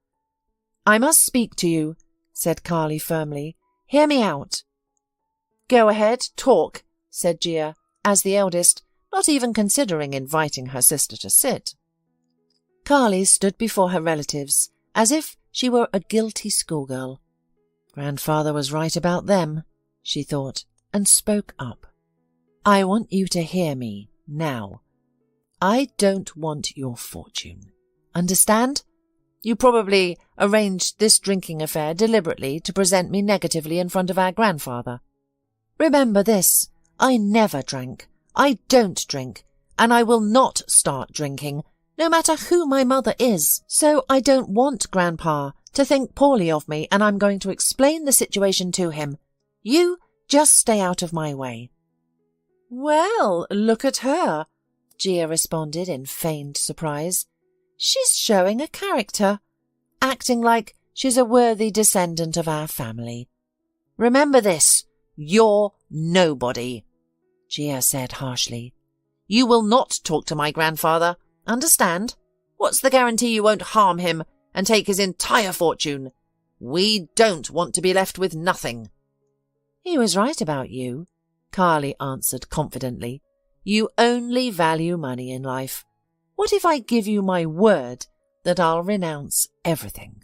Speaker 2: "I must speak to you," said Carly firmly. "Hear me out." "Go ahead, talk," said Gia, as the eldest, not even considering inviting her sister to sit. Carly stood before her relatives as if she were a guilty schoolgirl. Grandfather was right about them, she thought, and spoke up. "I want you to hear me now. I don't want your fortune. Understand? You probably arranged this drinking affair deliberately to present me negatively in front of our grandfather. Remember this, I never drank, I don't drink, and I will not start drinking, no matter who my mother is. So I don't want Grandpa to think poorly of me, and I'm going to explain the situation to him. You just stay out of my way." Well, look at her, Gia responded in feigned surprise. She's showing a character, acting like she's a worthy descendant of our family. Remember this, you're nobody, Gia said harshly. You will not talk to my grandfather, understand? What's the guarantee you won't harm him and take his entire fortune? We don't want to be left with nothing. He was right about you, Carly answered confidently. You only value money in life. What if I give you my word that I'll renounce everything?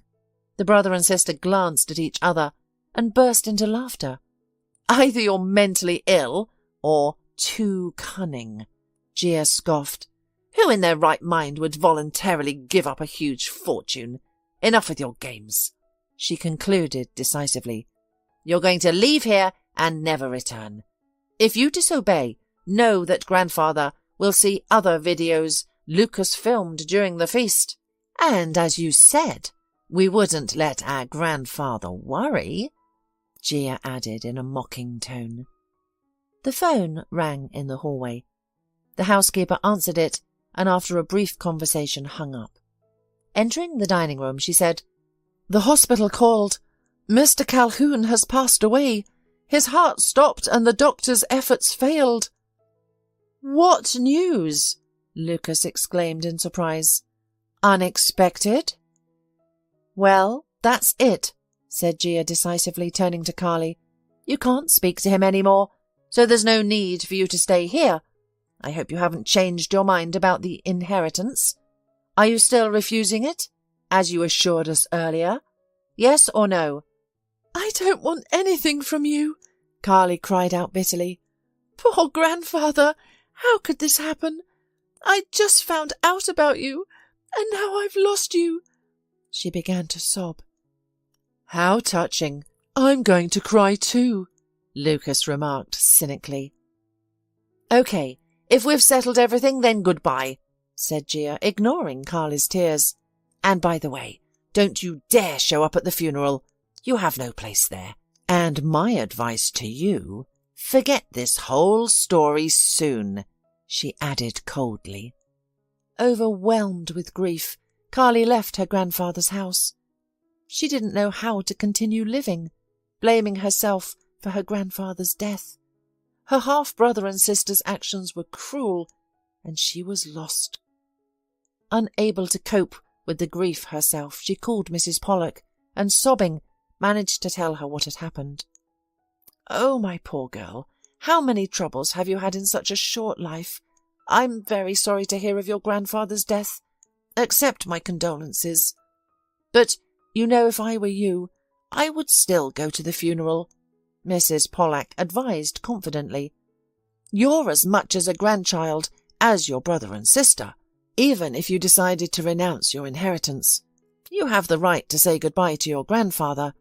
Speaker 2: The brother and sister glanced at each other and burst into laughter. Either you're mentally ill or too cunning, Gia scoffed. Who in their right mind would voluntarily give up a huge fortune? Enough with your games, she concluded decisively. You're going to leave here and never return. If you disobey, know that grandfather will see other videos Lucas filmed during the feast. And as you said, we wouldn't let our grandfather worry, Gia added in a mocking tone. The phone rang in the hallway. The housekeeper answered it and after a brief conversation hung up. Entering the dining room, she said, The hospital called. Mr. Calhoun has passed away. His heart stopped and the doctor's efforts failed. What news? Lucas exclaimed in surprise. Unexpected? Well, that's it, said Gia decisively, turning to Carly. You can't speak to him any more, so there's no need for you to stay here. I hope you haven't changed your mind about the inheritance. Are you still refusing it, as you assured us earlier? Yes or no? I don't want anything from you, Carly cried out bitterly. Poor grandfather, how could this happen? I just found out about you, and now I've lost you. She began to sob. How touching. I'm going to cry too, Lucas remarked cynically. Okay, if we've settled everything, then goodbye, said Gia, ignoring Carly's tears. And by the way, don't you dare show up at the funeral. You have no place there. And my advice to you, forget this whole story soon, she added coldly. Overwhelmed with grief, Carly left her grandfather's house. She didn't know how to continue living, blaming herself for her grandfather's death. Her half-brother and sister's actions were cruel, and she was lost. Unable to cope with the grief herself, she called Mrs. Pollak, and sobbing, managed to tell her what had happened. Oh, my poor girl, how many troubles have you had in such a short life? I'm very sorry to hear of your grandfather's death. Accept my condolences. But, you know, if I were you, I would still go to the funeral, Mrs. Pollak advised confidently. You're as much as a grandchild as your brother and sister, even if you decided to renounce your inheritance. You have the right to say goodbye to your grandfather.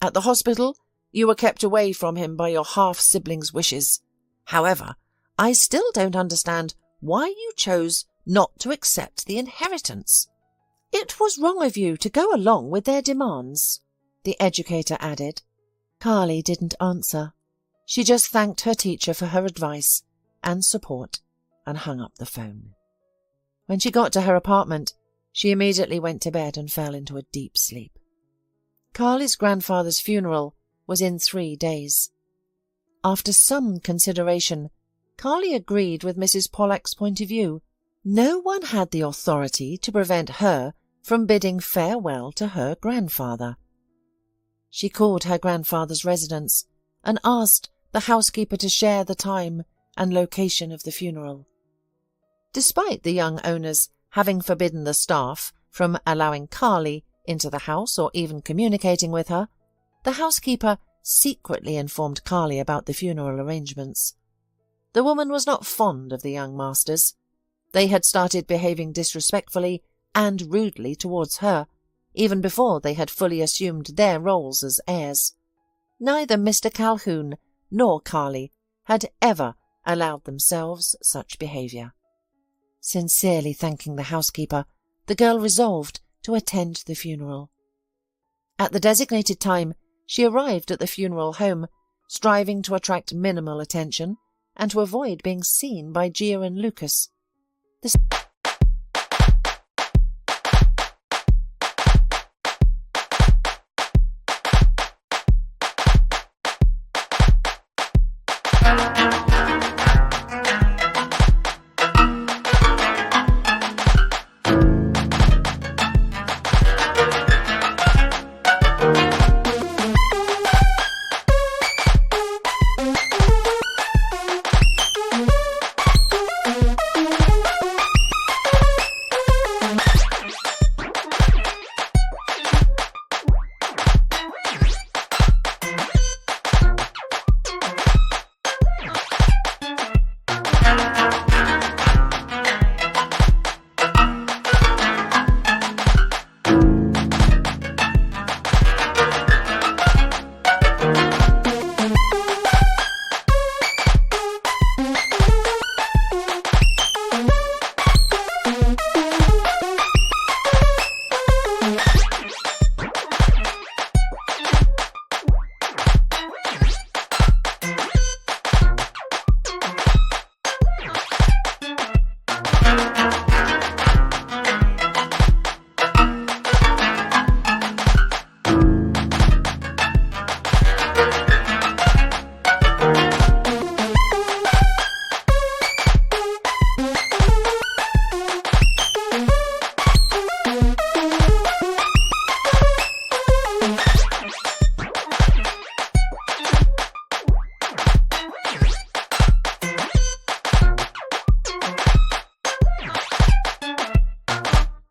Speaker 2: At the hospital, you were kept away from him by your half-sibling's wishes. However, I still don't understand why you chose not to accept the inheritance. It was wrong of you to go along with their demands, the educator added. Carly didn't answer. She just thanked her teacher for her advice and support and hung up the phone. When she got to her apartment, she immediately went to bed and fell into a deep sleep. Carly's grandfather's funeral was in 3 days. After some consideration, Carly agreed with Mrs. Pollak's point of view. No one had the authority to prevent her from bidding farewell to her grandfather. She called her grandfather's residence and asked the housekeeper to share the time and location of the funeral. Despite the young owners having forbidden the staff from allowing Carly into the house or even communicating with her, the housekeeper secretly informed Carly about the funeral arrangements. The woman was not fond of the young masters. They had started behaving disrespectfully and rudely towards her, even before they had fully assumed their roles as heirs. Neither Mr. Calhoun nor Carly had ever allowed themselves such behaviour. Sincerely thanking the housekeeper, the girl resolved to attend the funeral. At the designated time, she arrived at the funeral home, striving to attract minimal attention
Speaker 1: and to avoid being seen by Gia and Lucas.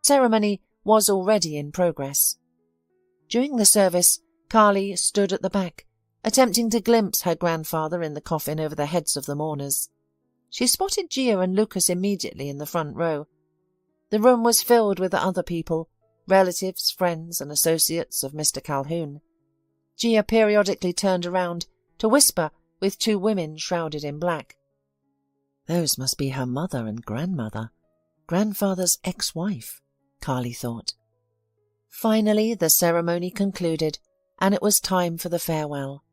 Speaker 1: Ceremony was already in progress. During the service, Carly stood at the back, attempting to glimpse her grandfather in the coffin over the heads of the mourners. She spotted Gia and Lucas immediately in the front row. The room was filled with other people, relatives, friends, and associates of Mr. Calhoun. Gia periodically turned around to whisper with two women shrouded in black. Those must be her mother and grandmother, grandfather's ex-wife, Carly thought. Finally, the ceremony concluded, and it was time for the farewell.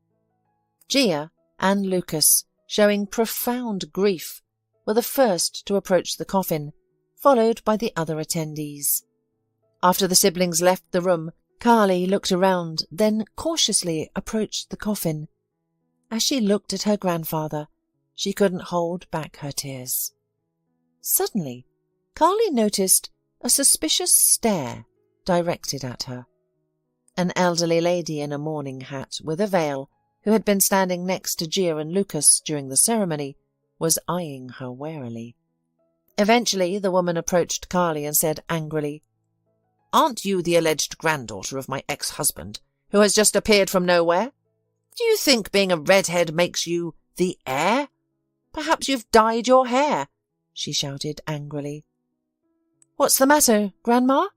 Speaker 1: Gia and Lucas, showing profound grief, were the first to approach the coffin, followed by the other attendees. After the siblings left the room, Carly looked around, then cautiously approached the coffin. As she looked at her grandfather, she couldn't hold back her tears. Suddenly, Carly noticed a suspicious stare directed at her. An elderly lady in a mourning hat with a veil, who had been standing next to Gia and Lucas during the ceremony, was eyeing her warily. Eventually, the woman approached Carly and said angrily, "Aren't you the alleged granddaughter of my ex-husband, who has just appeared from nowhere? Do you think being a redhead makes you the heir? Perhaps you've dyed your hair," she shouted angrily. "What's the matter, Grandma?"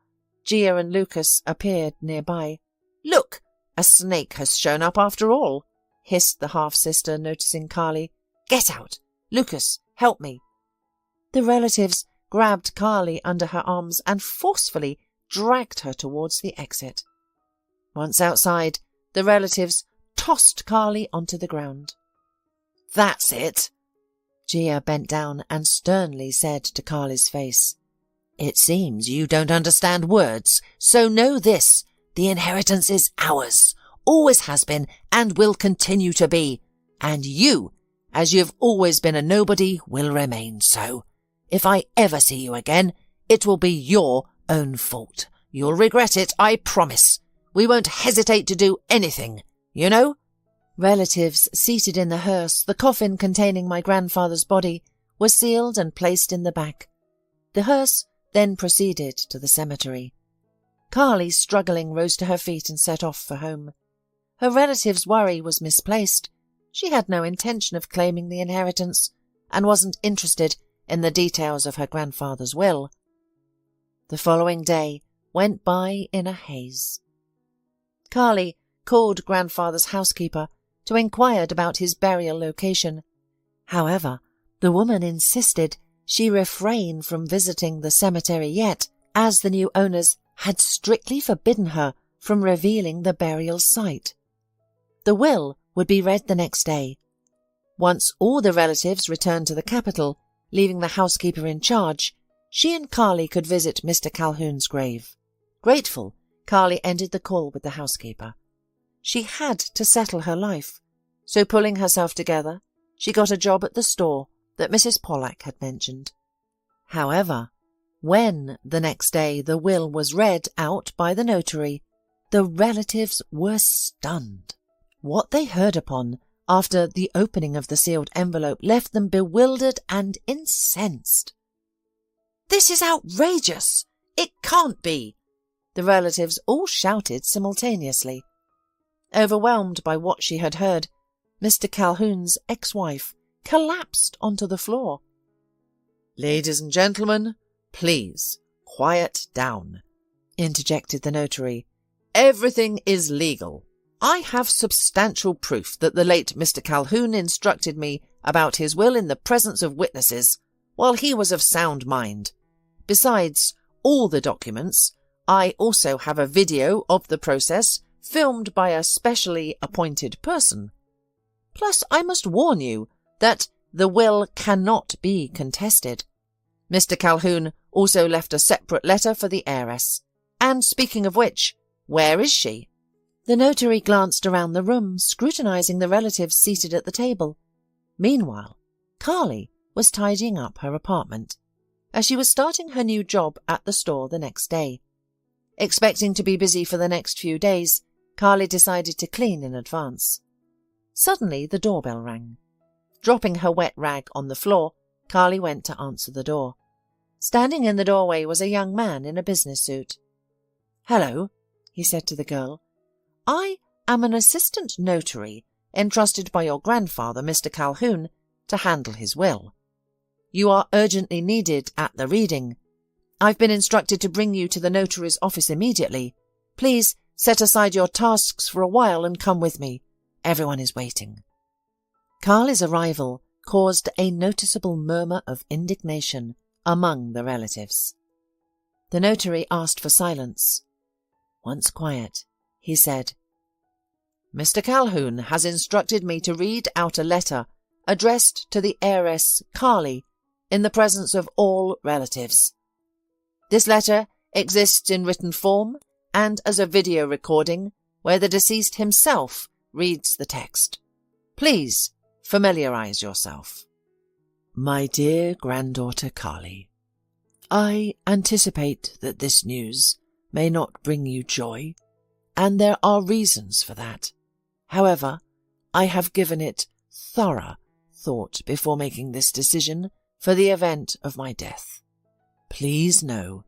Speaker 1: Gia and Lucas appeared nearby. "Look, a snake has shown up after all," hissed the half-sister, noticing Carly. "Get out! Lucas, help me!" The relatives grabbed Carly under her arms and forcefully dragged her towards the exit. Once outside, the relatives tossed Carly onto the ground. "That's it!" Gia bent down and sternly said to Carly's face, "It seems you don't understand words, so know this. The inheritance is ours, always has been, and will continue to be. And you, as you've always been a nobody, will remain so. If I ever see you again, it will be your own fault. You'll regret it, I promise. We won't hesitate to do anything, you know?" Relatives seated in the hearse, the coffin containing my grandfather's body, were sealed and placed in the back. The hearse then proceeded to the cemetery. Carly, struggling, rose to her feet and set off for home. Her relatives' worry was misplaced. She had no intention of claiming the inheritance and wasn't interested in the details of her grandfather's will. The following day went by in a haze. Carly called grandfather's housekeeper to inquire about his burial location. However, the woman insisted she refrain from visiting the cemetery yet, as the new owners had strictly forbidden her from revealing the burial site. The will would be read the next day.
Speaker 2: Once all the relatives returned to the capital, leaving the housekeeper in charge, she and Carly could visit Mr. Calhoun's grave. Grateful, Carly ended the call with the housekeeper. She had to settle her life, so pulling herself together, she got a job at the store that Mrs. Pollak had mentioned. However, when the next day the will was read out by the notary, the relatives were stunned. What they heard upon after the opening of the sealed envelope left them bewildered and incensed. "This is outrageous! It can't be!" the relatives all shouted simultaneously. Overwhelmed by what she had heard, Mr. Calhoun's ex-wife collapsed onto the floor. "Ladies and gentlemen, please, quiet down," interjected the notary. "Everything is legal. I have substantial proof that the late Mr. Calhoun instructed me about his will in the presence of witnesses, while he was of sound mind. Besides all the documents, I also have a video of the process filmed by a specially appointed person. Plus, I must warn you that the will cannot be contested. Mr. Calhoun also left a separate letter for the heiress. And speaking of which, where is she?" The notary glanced around the room, scrutinizing the relatives seated at the table. Meanwhile, Carly was tidying up her apartment, as she was starting her new job at the store the next day. Expecting to be busy for the next few days, Carly decided to clean in advance. Suddenly the doorbell rang. Dropping her wet rag on the floor, Carly went to answer the door. Standing in the doorway was a young man in a business suit. "Hello," he said to the girl. "I am an assistant notary entrusted by your grandfather, Mr. Calhoun, to handle his will. You are urgently needed at the reading. I've been instructed to bring you to the notary's office immediately. Please set aside your tasks for a while and come with me. Everyone is waiting." Carly's arrival caused a noticeable murmur of indignation among the relatives. The notary asked for silence. Once quiet, he said, "Mr. Calhoun has instructed me to read out a letter addressed to the heiress Carly in the presence of all relatives. This letter exists in written form and as a video recording where the deceased himself reads the text. Please familiarize yourself." "My dear granddaughter Carly, I anticipate that this news may not bring you joy, and there are reasons for that. However, I have given it thorough thought before making this decision for the event of my death. Please know,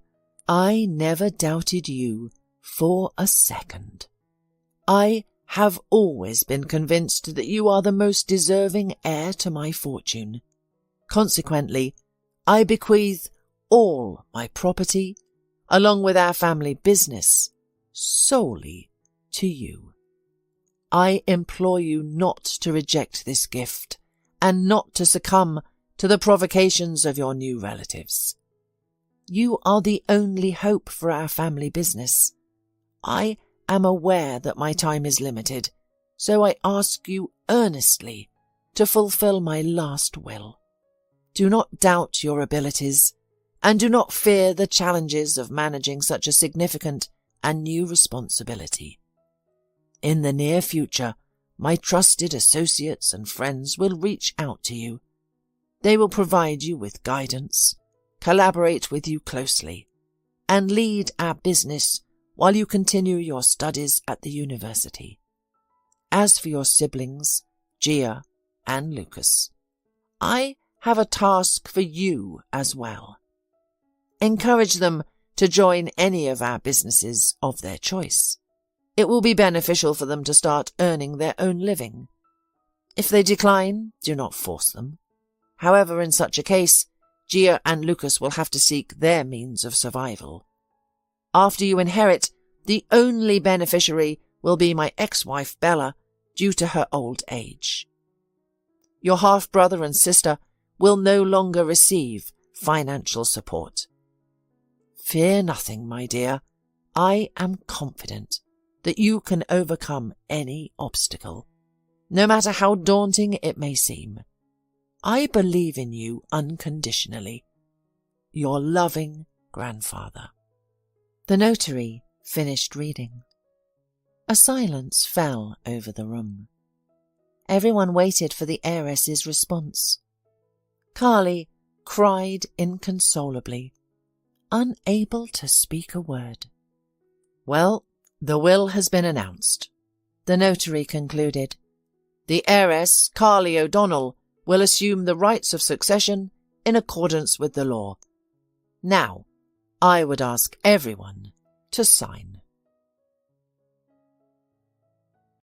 Speaker 2: I never doubted you for a second. I have always been convinced that you are the most deserving heir to my fortune. Consequently, I bequeath all my property, along with our family business, solely to you. I implore you not to reject this gift and not to succumb to the provocations of your new relatives. You are the only hope for our family business. I am aware that my time is limited, so I ask you earnestly to fulfill my last will. Do not doubt your abilities, and do not fear the challenges of managing such a significant and new responsibility. In the near future, my trusted associates and friends will reach out to you. They will provide you with guidance, collaborate with you closely, and lead our business while you continue your studies at the university. As for your siblings, Gia and Lucas, I have a task for you as well. Encourage them to join any of our businesses of their choice. It will be beneficial for them to start earning their own living. If they decline, do not force them. However, in such a case, Gia and Lucas will have to seek their means of survival. After you inherit, the only beneficiary will be my ex-wife Bella, due to her old age. Your half-brother and sister will no longer receive financial support. Fear nothing, my dear. I am confident that you can overcome any obstacle. no matter how daunting it may seem. I believe in you unconditionally. Your loving grandfather."
Speaker 1: The notary finished reading. A silence fell over the room. Everyone waited for the heiress's response. Carly cried inconsolably, unable to speak a word.
Speaker 2: "Well, the will has been announced," the notary concluded. "The heiress, Carly O'Donnell, will assume the rights of succession in accordance with the law. Now, I would ask everyone to sign."